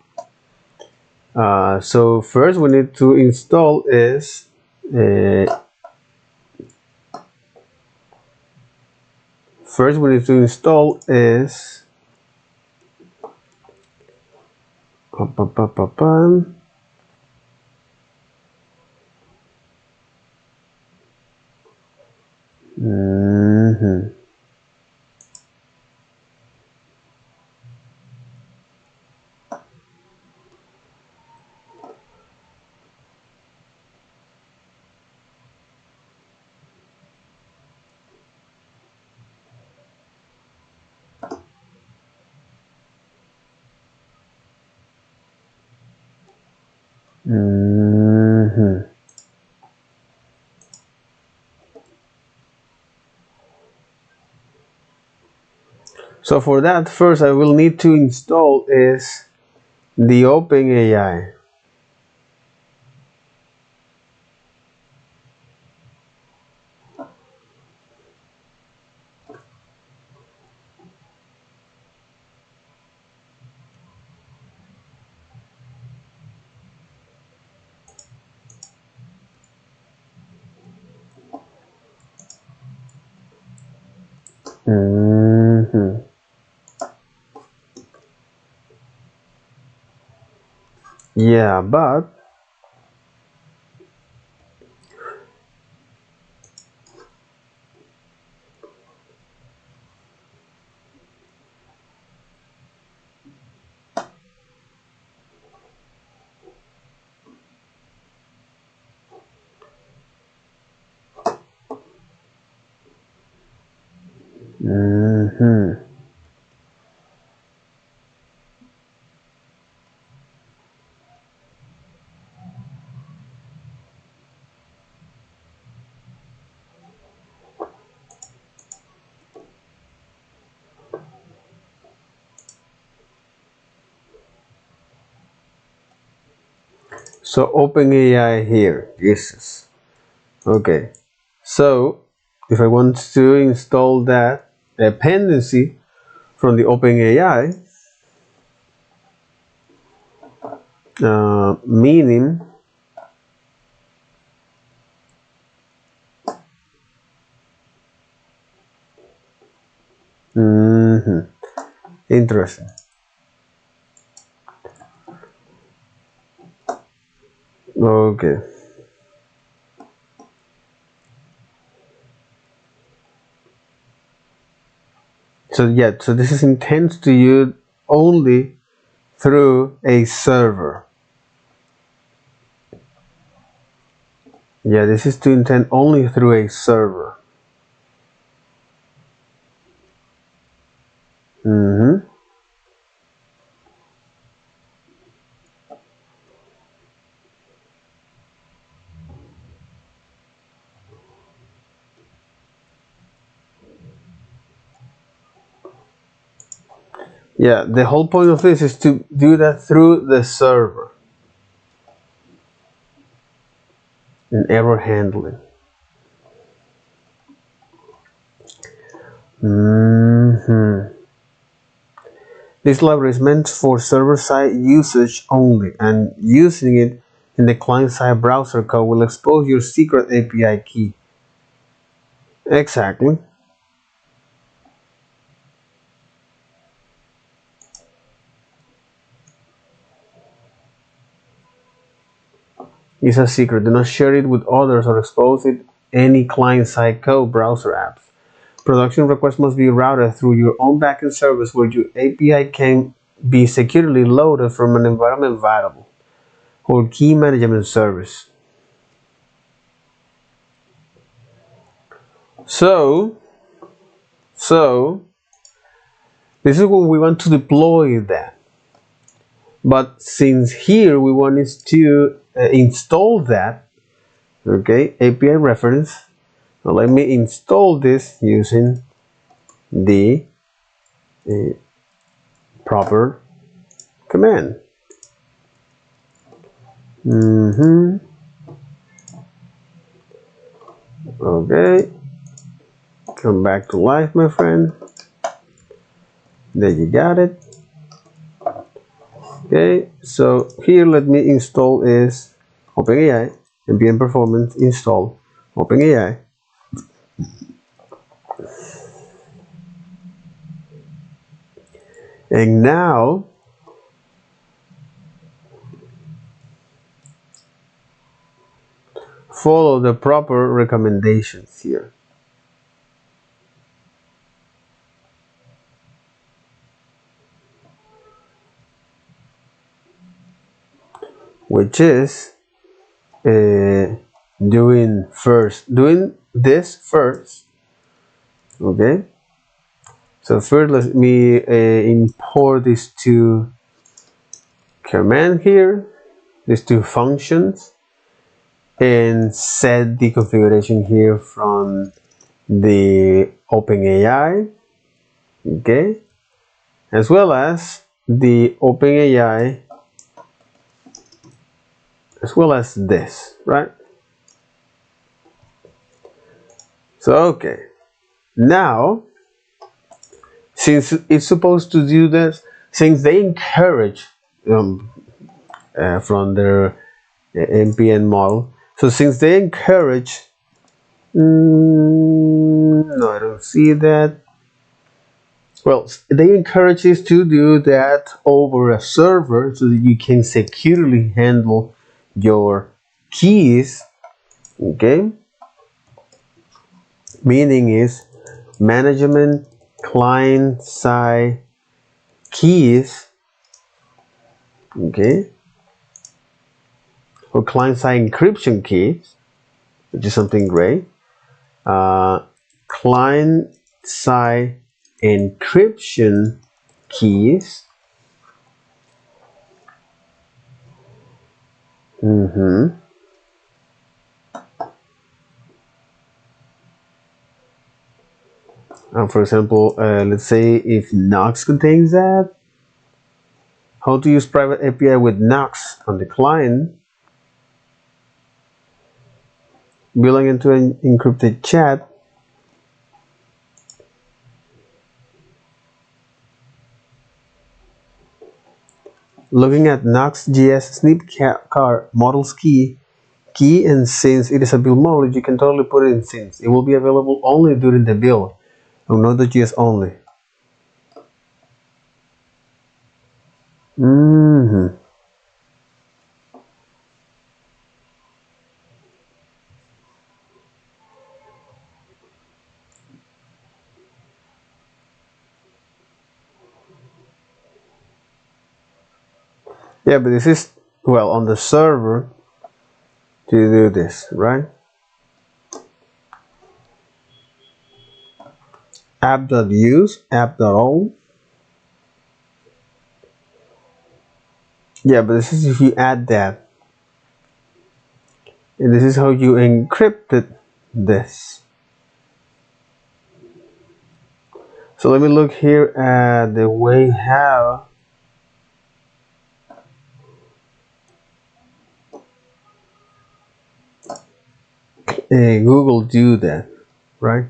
So first we need to install is so for that first I will need to install is the OpenAI. Yeah, but so OpenAI here, Jesus. Okay, so if I want to install that dependency from the OpenAI, meaning interesting. Okay. So yeah, so this is intended to use only through a server. Yeah, this is to intend only through a server. Yeah, the whole point of this is to do that through the server and error handling. This library is meant for server-side usage only, and using it in the client-side browser code will expose your secret API key. Exactly. It's a secret. Do not share it with others or expose it any client-side code browser apps. Production requests must be routed through your own backend service where your API can be securely loaded from an environment variable or key management service. So this is when we want to deploy that. But since here we wanted to install that, okay, API reference. Now let me install this using the proper command. Okay, come back to life, my friend. There, you got it. Okay, so here let me install is OpenAI, npm performance install OpenAI. And now follow the proper recommendations here. Which is doing this first. Okay, so first let me import these two commands here, these two functions, and set the configuration here from the OpenAI, okay, as well as the OpenAI, as well as this, right? So okay, now since it's supposed to do this, since they encourage from their NPN model, so since they encourage, no, I don't see that. Well, they encourage us to do that over a server so that you can securely handle your keys, okay? Meaning is management client side keys, okay? Or client side encryption keys, which is something great. Client side encryption keys. And for example, let's say if Nuxt contains that, how to use private API with Nuxt on the client, building into an encrypted chat, looking at Nuxt.js snip car models key, and since it is a build model, you can totally put it in since. It will be available only during the build, and Node.js only. Yeah, but this is, well, on the server to do this, right? App.use, app.all. Yeah, but this is if you add that. And this is how you encrypted this. So let me look here at the way how Google do that, right?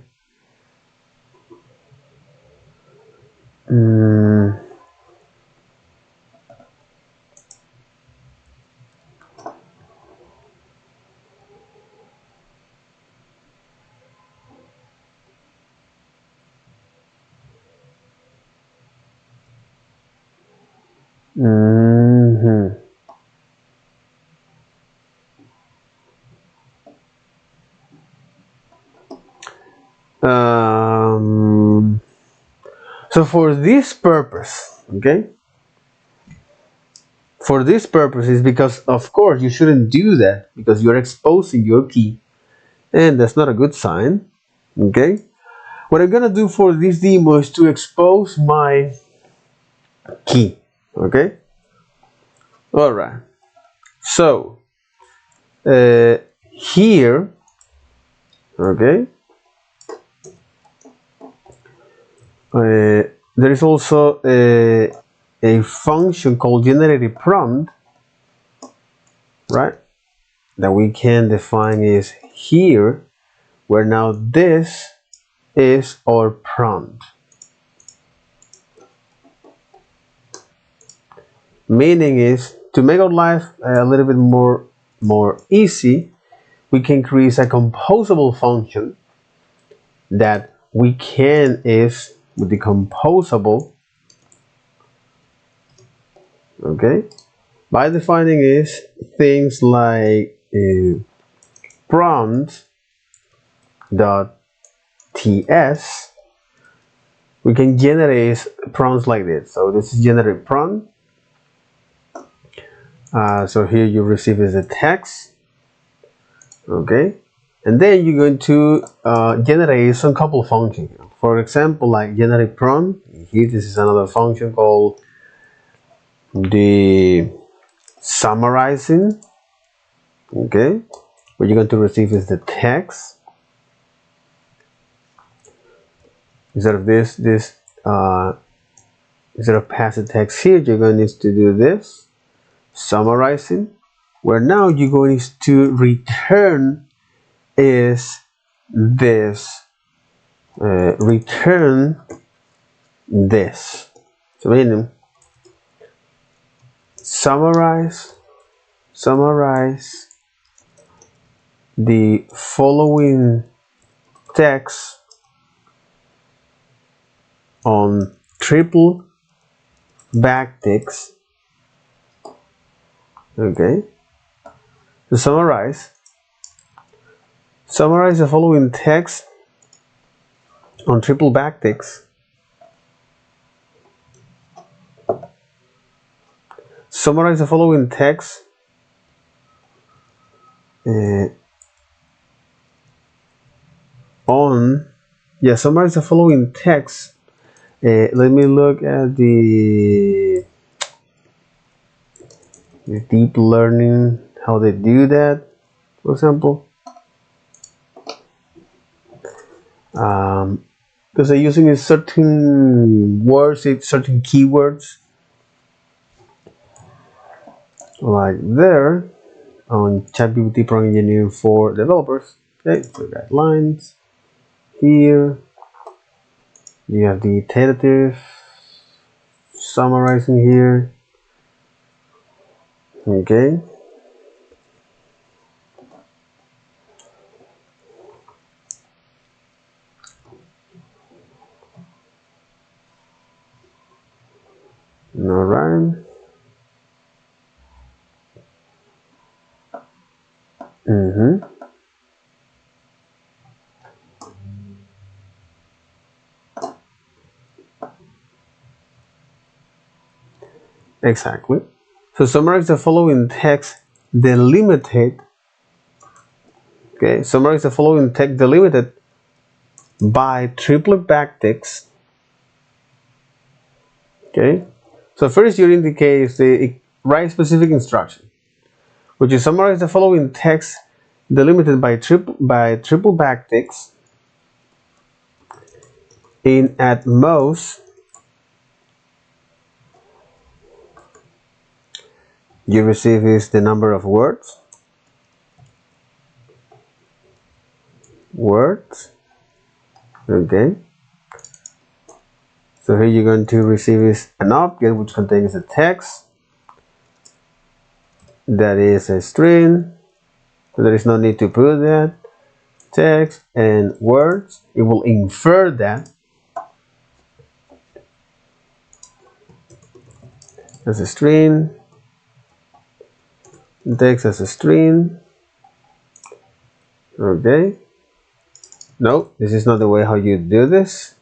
Mm-hmm. So for this purpose, okay, for this purpose is because of course you shouldn't do that because you're exposing your key and that's not a good sign. Okay, what I'm gonna do for this demo is to expose my key. Okay, all right. So here, okay, there is also a function called generated prompt, right? That we can define is here, where now this is our prompt. Meaning is to make our life a little bit more easy, we can create a composable function that we can is with the composable, okay, by defining is things like prompt dot ts. We can generate prompts like this. So this is generate prompt. So here you receive is a text, okay, and then you're going to generate some couple functions. For example, like generate prompt. Here, this is another function called the summarizing. Okay, what you're going to receive is the text. Instead of instead of passive text here, you're going to need to do this summarizing, where now you're going to return is this return this. So meaning summarize the following text on triple backticks. Okay, to summarize the following text on triple backticks. Summarize the following text summarize the following text. Let me look at the deep learning, how they do that, for example. Because they're using certain words, certain keywords, like there on ChatGPT Pro Engineering for developers. Okay, so guidelines here. You have the tentative summarizing here. Okay. All right. Exactly. So summarize the following text delimited. Okay, summarize the following text delimited by triplet backticks. Okay, so first you indicate the right specific instruction, which is summarize the following text delimited by triple backticks in at most you receive is the number of words. Okay, so here you're going to receive is an object which contains a text that is a string, so there is no need to put that text and words. It will infer that as a string, text as a string. Okay, no, this is not the way how you do this.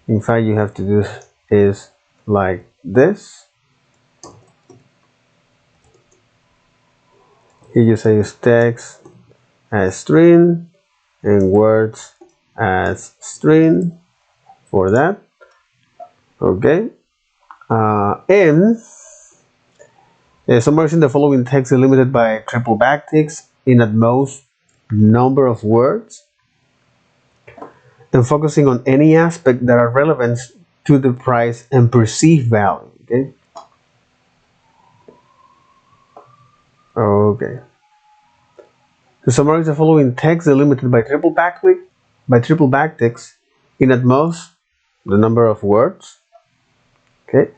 In fact, you have to do is like this. Here you say text as string and words as string for that. Okay, and summarizing the following text is limited by triple backticks in at most number of words, and focusing on any aspect that are relevant to the price and perceived value. Okay. Okay. To summarize the following text is limited by triple backticks in at most the number of words. Okay.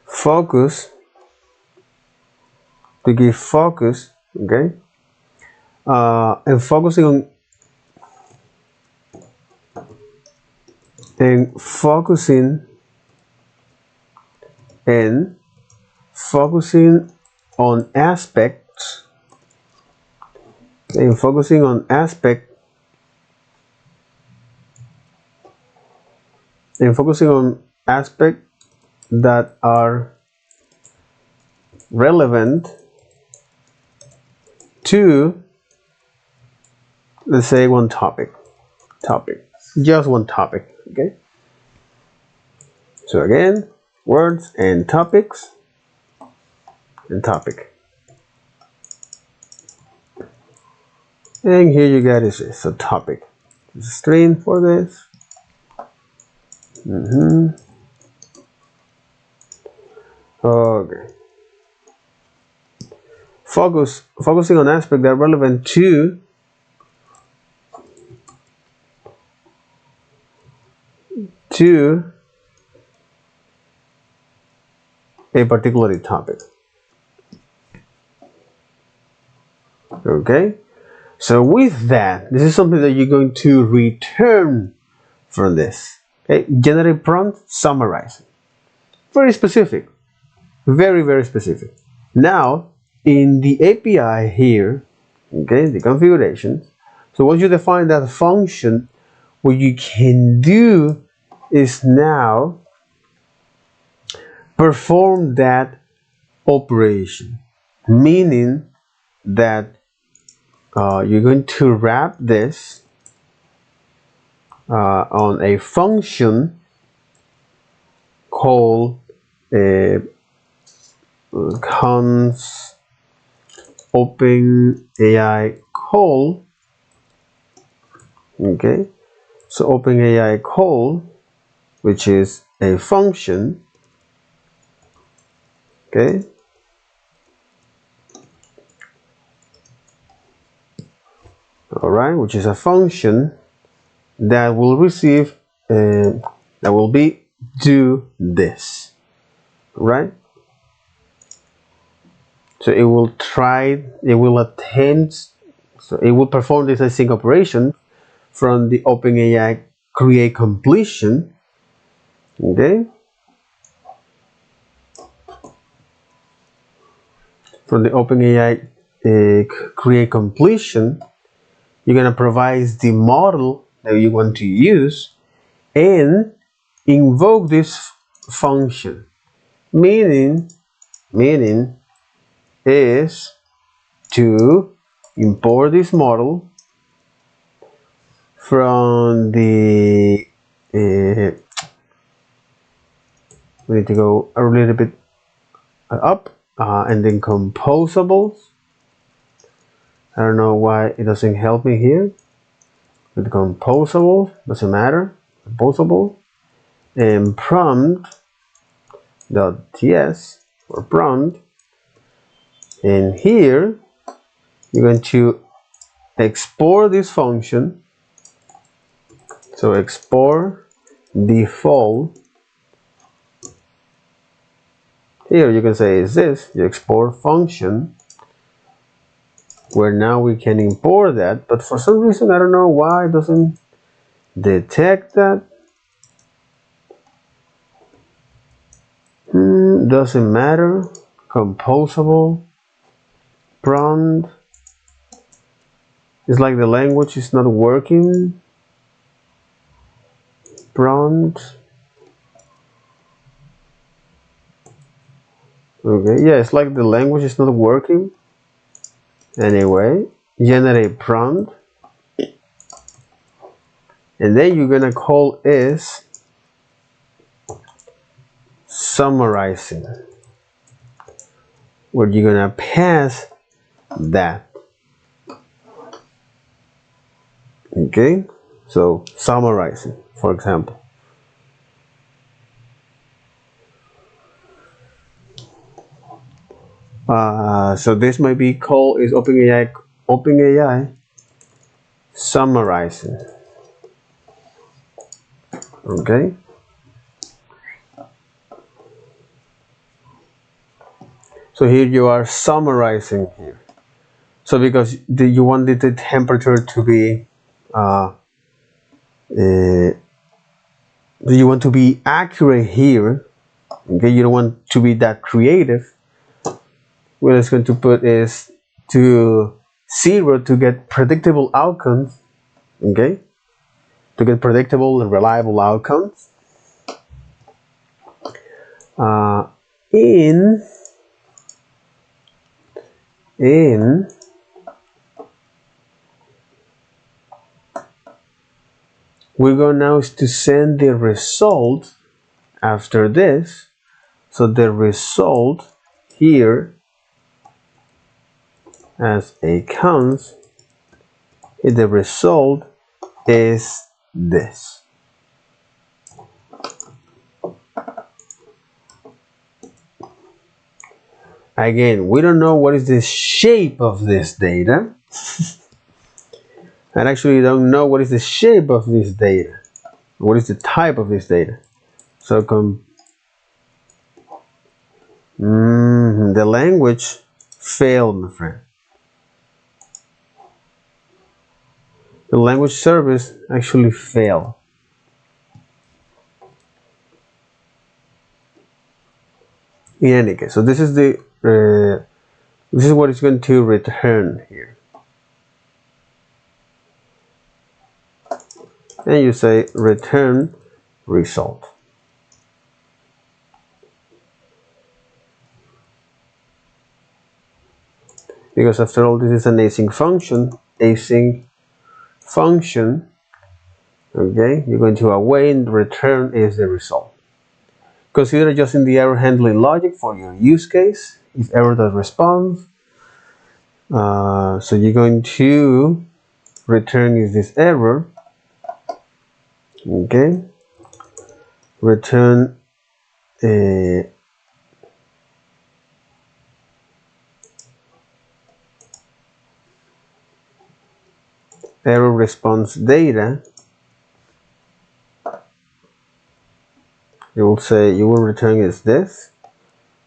Focus, to give focus. Okay. And focusing on and focusing on aspects and focusing on aspect that are relevant to, let's say, one topic, just one topic. Okay, so again, words and topics and topic, and here you got is a topic. There's a string for this. Okay. Focusing on aspects that are relevant to a particular topic. Okay, so with that, this is something that you're going to return from this. Okay, generate prompt, summarize. Very specific, very specific. Now in the API here, okay, the configuration. So once you define that function, what you can do is now perform that operation, meaning that you're going to wrap this on a function called const OpenAI call. Okay, so OpenAI call, which is a function. Okay, all right, which is a function that will receive that will be do this, right? So it will attempt, so it will perform this async operation from the OpenAI create completion. Okay, from the OpenAI create completion, you're gonna provide the model that you want to use and invoke this function, meaning is to import this model from the we need to go a little bit up and then composables. I don't know why it doesn't help me here with composable, doesn't matter, composable, and prompt.ts or prompt, and here you're going to export this function. So export default Here you can say is this, you export function, where now we can import that, but for some reason I don't know why it doesn't detect that. Doesn't matter. Composable prompt. It's like the language is not working. Prompt. Okay, yeah, it's like the language is not working. Anyway, generate prompt, and then you're gonna call is summarizing, where you're gonna pass that. Okay, so summarizing, for example. So this might be called is OpenAI summarizing. Okay. So here you are summarizing here. So because you wanted the temperature to be, you want to be accurate here. Okay, you don't want to be that creative. What it's going to put is to 0 to get predictable outcomes. Okay, to get predictable and reliable outcomes. In we're going now to send the result after this. So the result here as a const, the result is this. Again, we don't know what is the shape of this data. And actually don't know what is the shape of this data. What is the type of this data? So the language failed, my friend. The language service actually failed. In any case, so this is the this is what it's going to return here. And you say return result. Because after all, this is an async function. Okay, you're going to await and return is the result. Consider adjusting the error handling logic for your use case. If error does respond, so you're going to return is this error. Okay, return a error response data. You will say you will return is this.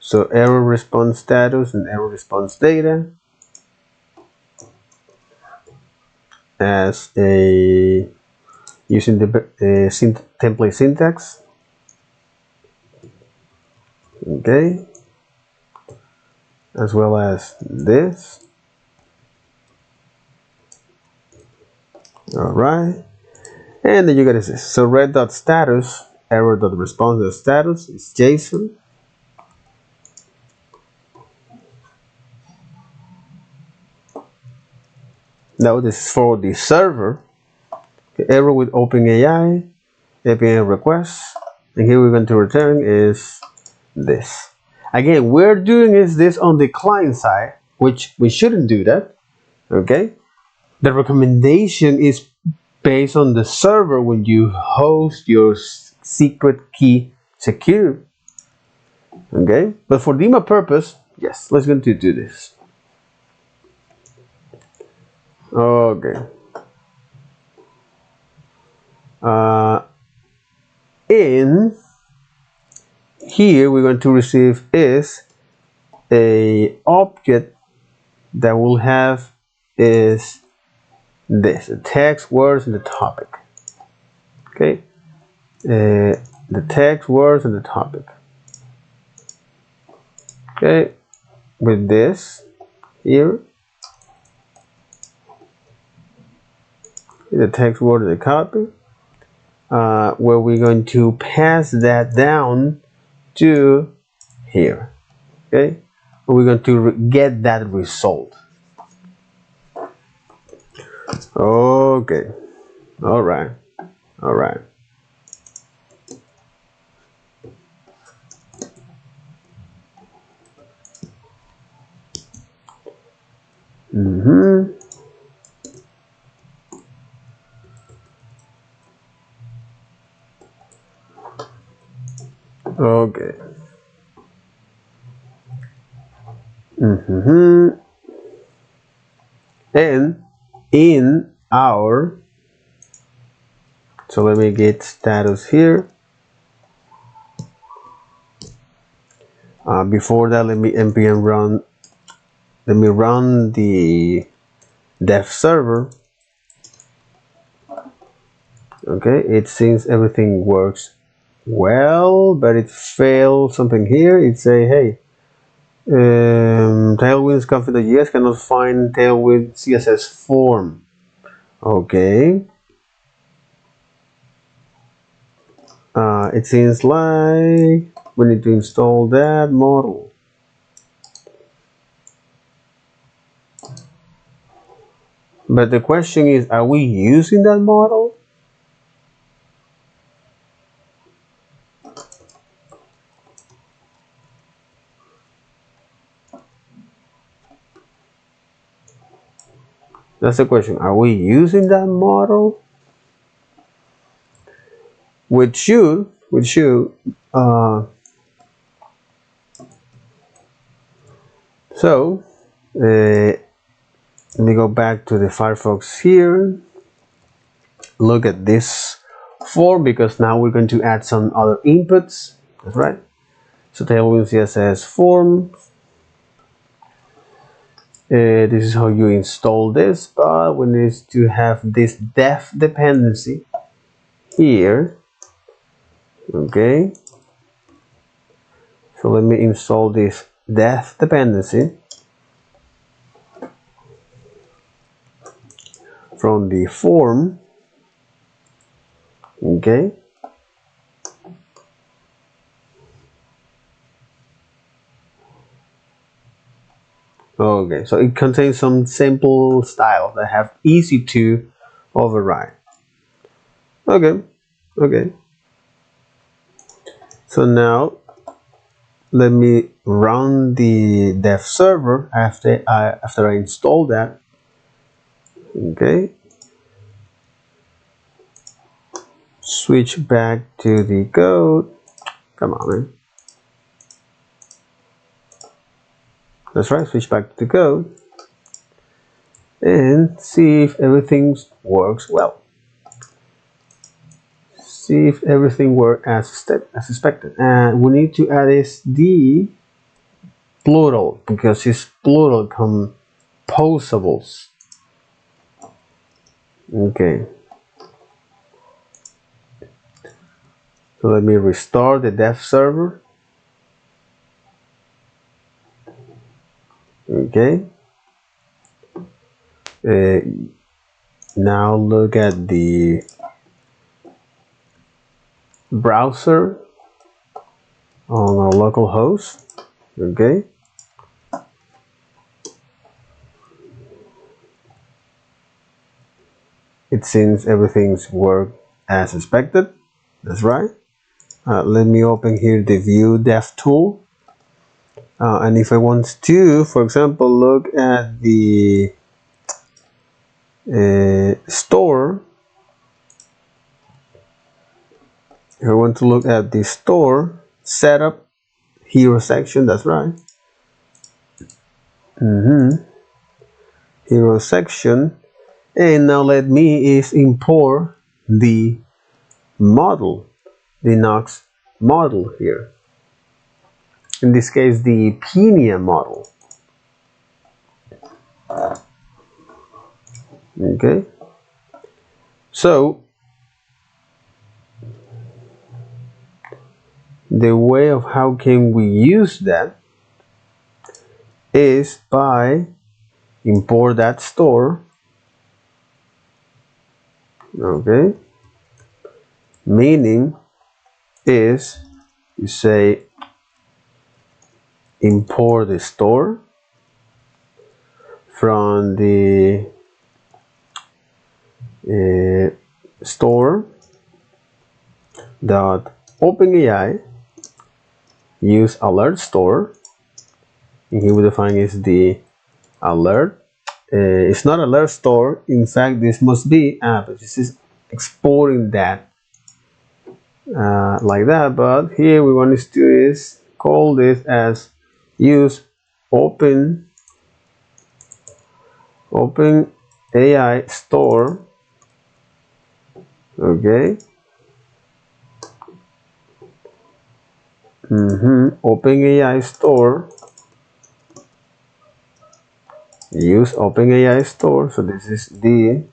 So error response status and error response data as a using the template syntax. Okay, as well as this. All right, and then you get this. So red.status error.response status is JSON. Now this is for the server. Okay, error with OpenAI API request, and here we're going to return is this. Again, we're doing is this on the client side, which we shouldn't do that. Okay, the recommendation is based on the server when you host your secret key secure. Okay, but for demo purpose, yes, let's going to do this. Okay. here we're going to receive is a object that will have is this, the text, words, and the topic. Okay, the text, words, and the topic. Okay, with this here, the text, word, and the copy, where we're going to pass that down to here. Okay, we're going to get that result. Okay, all right. Okay. And in our, so let me get status here. Before that, let me npm run. Let me run the dev server. Okay, it seems everything works well, but it failed something here. It say, hey, Tailwind's config.js cannot find Tailwind CSS form. Okay. It seems like we need to install that model. But the question is, are we using that model? That's the question. Are we using that model? Which should so let me go back to the Firefox here. Look at this form, because now we're going to add some other inputs. That's right. So Tailwind CSS form. This is how you install this, but we need to have this def dependency here. Okay, so let me install this def dependency from the form. Okay, okay, so it contains some simple styles that have easy to override. Okay, so now let me run the dev server after I install that. Okay, switch back to the code. Come on, man. That's right, switch back to the code and see if everything works well. See if everything works as expected. And we need to add is the plural, because it's plural composables. Okay. So let me restore the dev server. Okay. Now look at the browser on our local host. Okay. It seems everything's worked as expected. That's right. Let me open here the view dev tool. And if I want to, for example, look at the store, if I want to look at the store setup hero section, that's right. Hero section, and now let me import the model, the Nuxt model here. in this case the Penia model. Okay, so the way of how can we use that is by import that store. Okay, meaning is you say import the store from the store dot OpenAI use alert store, and here we define is the alert. It's not alert store, in fact this must be but this is exporting that like that, but here we want to do is call this as use open AI store. Okay, OpenAI store, use OpenAI store. So this is the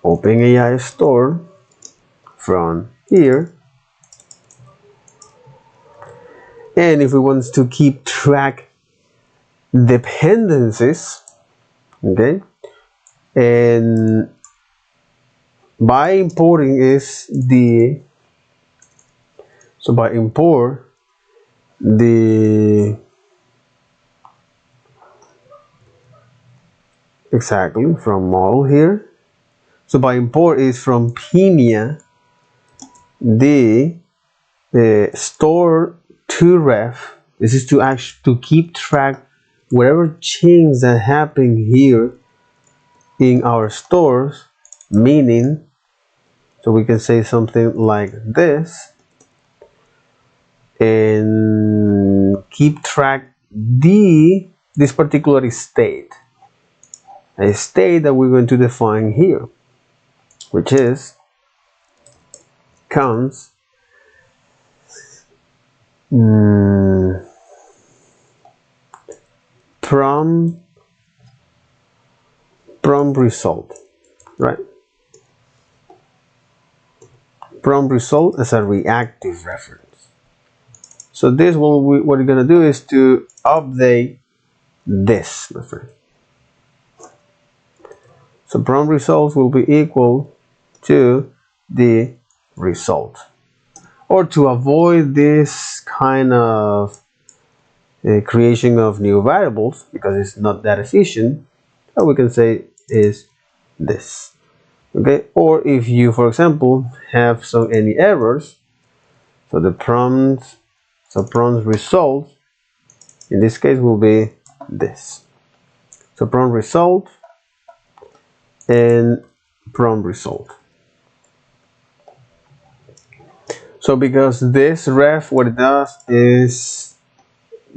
OpenAI store from here. And if we want to keep track dependencies, okay, and by importing is the, so by import the, exactly from model here, so by import is from Penia the store to ref. This is to actually to keep track whatever change that happen here in our stores, meaning, so we can say something like this and keep track this particular state, a state that we're going to define here, which is comes prompt result, right? Prompt result as a reactive reference. So this what we're gonna do is to update this, my friend. So prompt results will be equal to the result. Or to avoid this kind of creation of new variables, because it's not that efficient, what we can say is this. Okay, or if you, for example, have any errors, so the prompt result in this case will be this. So prompt result and prompt result. So because this ref, what it does is,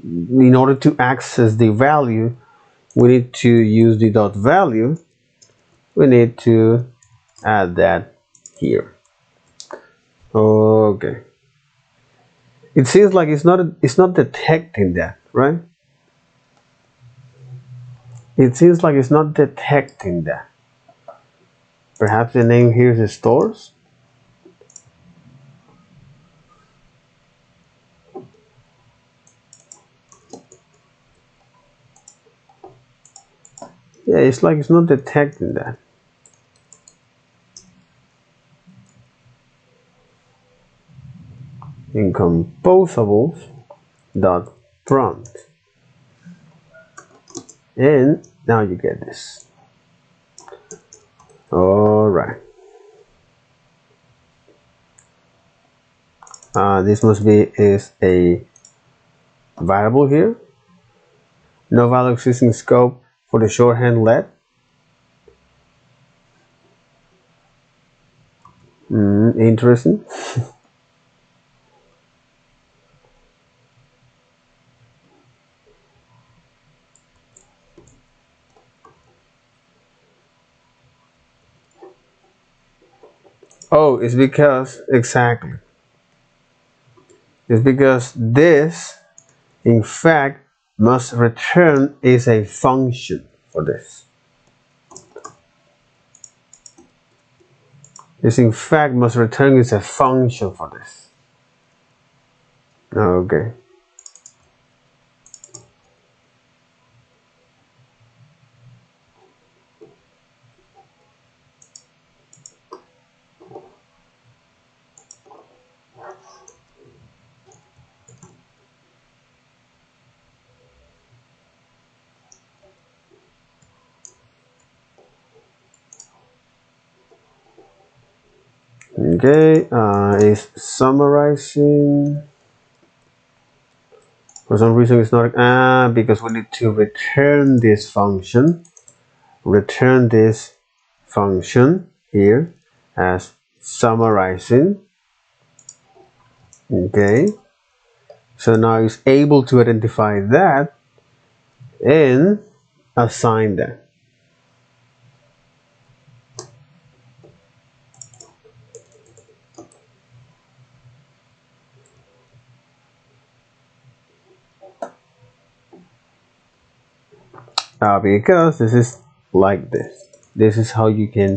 in order to access the value, we need to use the dot value. We need to add that here. Okay. It seems like it's not detecting that, right? It seems like it's not detecting that. Perhaps the name here is stores. Yeah, it's like it's not detecting that. In composables dot prompt, and now you get this. All right. This must be is a variable here. No value existing scope for the shorthand let. Interesting. Oh, it's because, exactly. It's because this, in fact, must return is a function for this. This, in fact, must return is a function for this. Okay. Okay, it's summarizing. For some reason it's not, because we need to return this function. Return this function here as summarizing. Okay, so now it's able to identify that and assign that. Because this is like this. This is how you can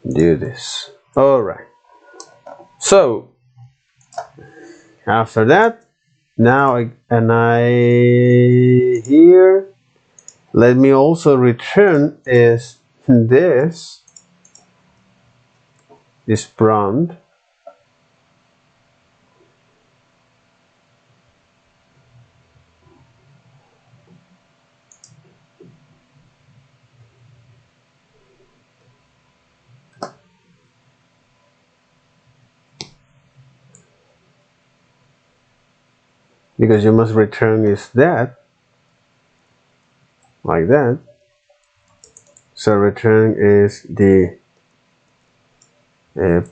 do this. Alright. So after that, now here, let me also return is this prompt. Because you must return is that, like that. So return is the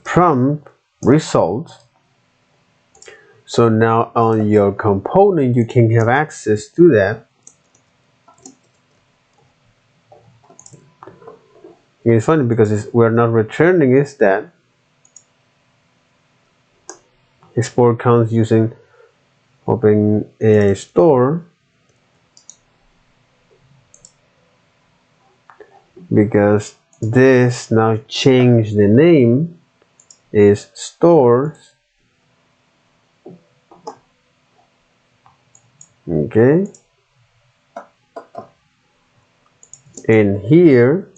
prompt result. So now on your component you can have access to that. It's funny because we're not returning is that. Export counts using OpenAI Store, because this now change the name is stores. Okay, and here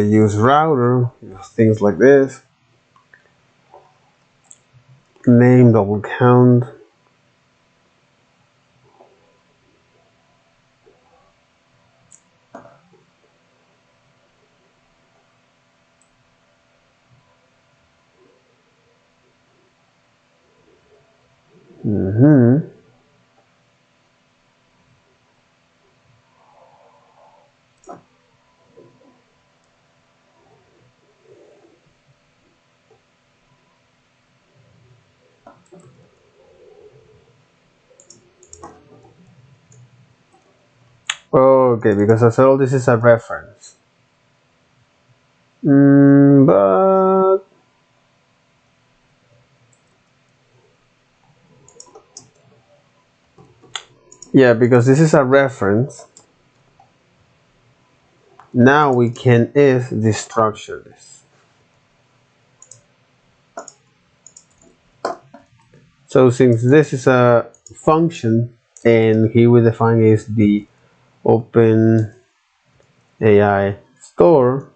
use router, use things like this, name double count. Okay, because I said all this is a reference. But yeah, because this is a reference, now we can if destructure this. So since this is a function and here we define is the OpenAI store,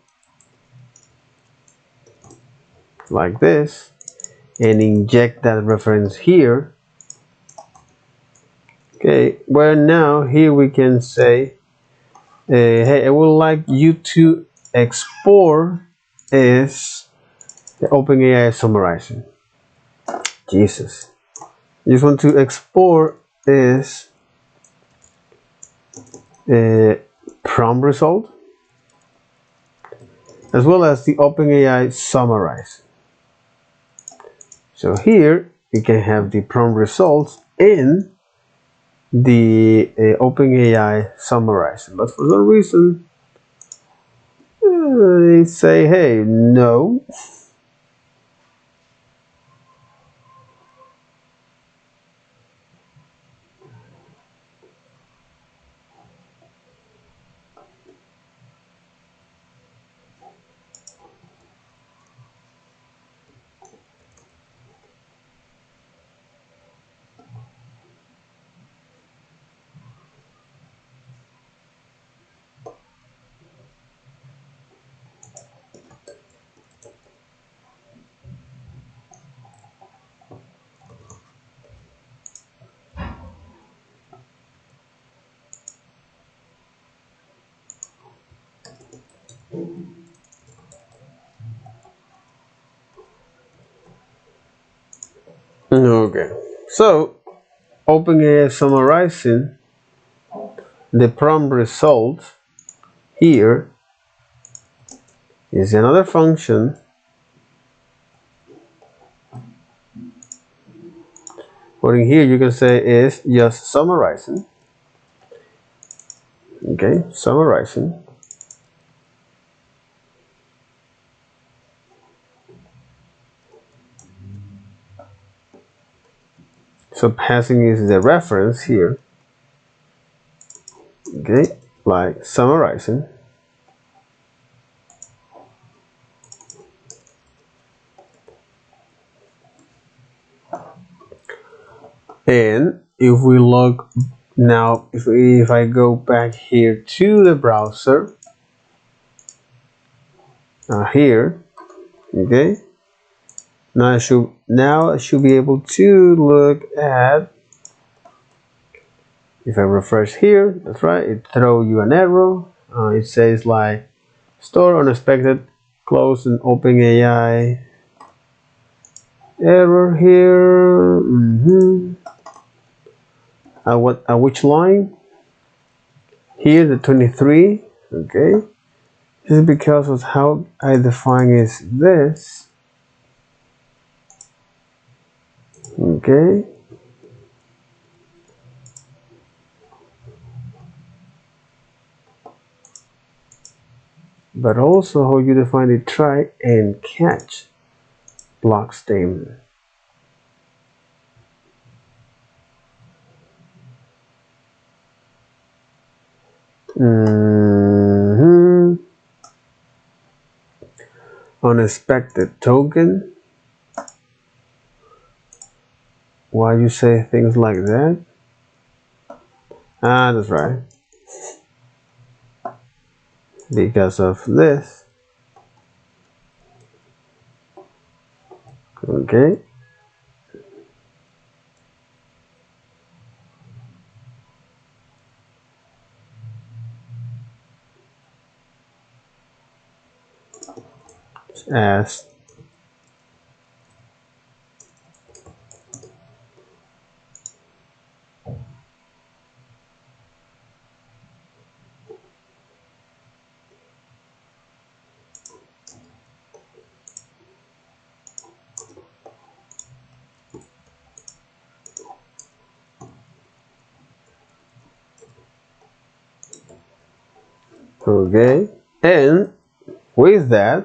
like this, and inject that reference here. Okay, where now here we can say, hey, I would like you to export is the OpenAI summarizing. Jesus. You just want to export is a prompt result as well as the OpenAI summarize. So here you can have the prompt results in the OpenAI summarize, but for some reason they say, hey, no. Okay, so OpenAI summarizing the prompt result here is another function. What in here you can say is just summarizing. Okay, summarizing. So passing is the reference here. Okay, like summarizing. And if we look now, if I go back here to the browser, here, okay, now I should be able to look at. If I refresh here, that's right, it throws you an error. It says like store unexpected, close an OpenAI error here. At which line? Here, the 23. Okay, this is because of how I define is this. Okay, but also how you define the try and catch block statement. Unexpected token. Why you say things like that? That's right. Because of this. Okay. As okay. And with that,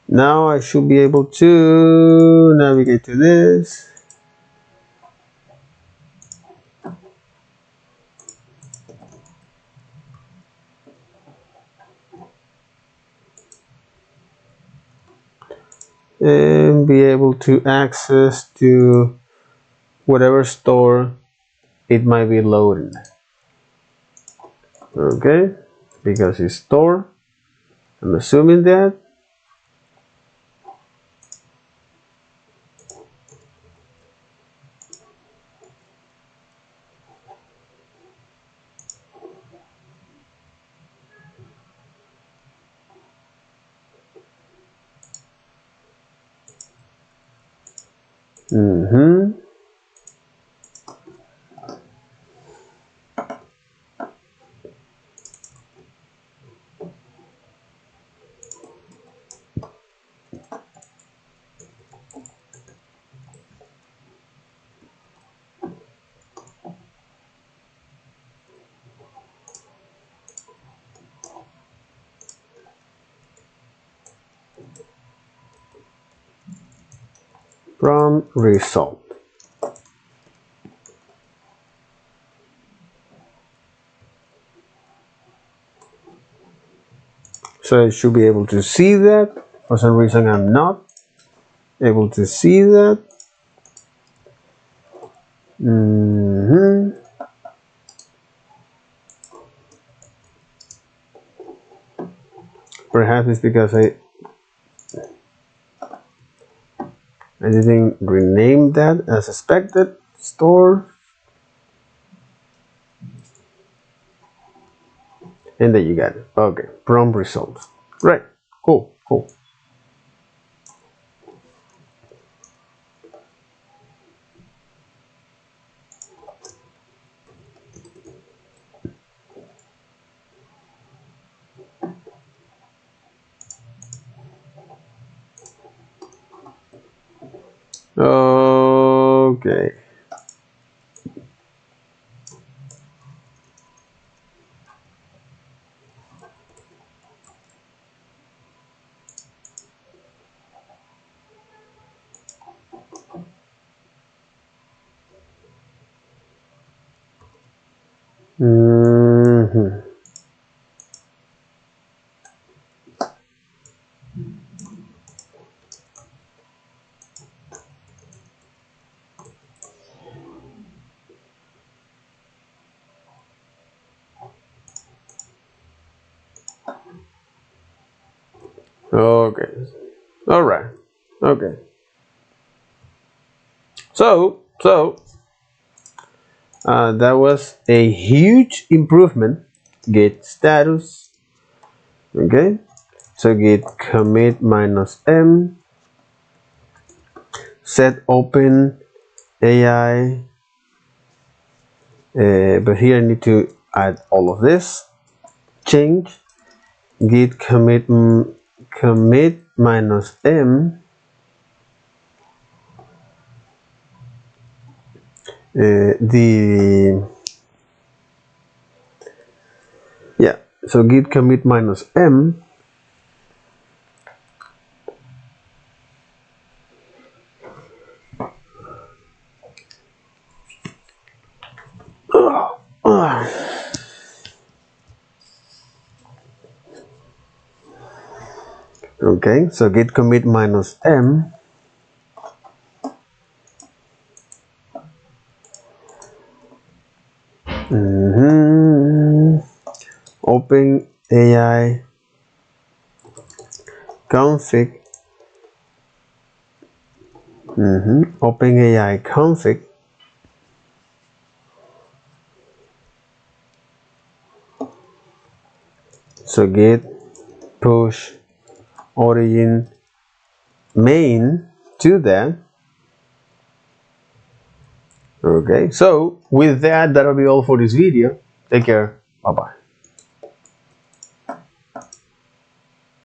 now I should be able to navigate to this. And be able to access to whatever store it might be loading. Okay, because it's store, I'm assuming that. from result. So I should be able to see that. For some reason I'm not able to see that. Perhaps it's because I didn't rename that as expected. Store. And there you got it. Okay, prompt results. Right, cool. Okay. Okay. All right. Okay. So that was a huge improvement. Git status. Okay. So git commit -m, set open AI, but here I need to add all of this. Change git commit commit -m, so git commit -m, okay, so git commit -m, open AI config, open AI config, so git push origin main to that. Okay, so with that, that'll be all for this video. Take care. Bye bye.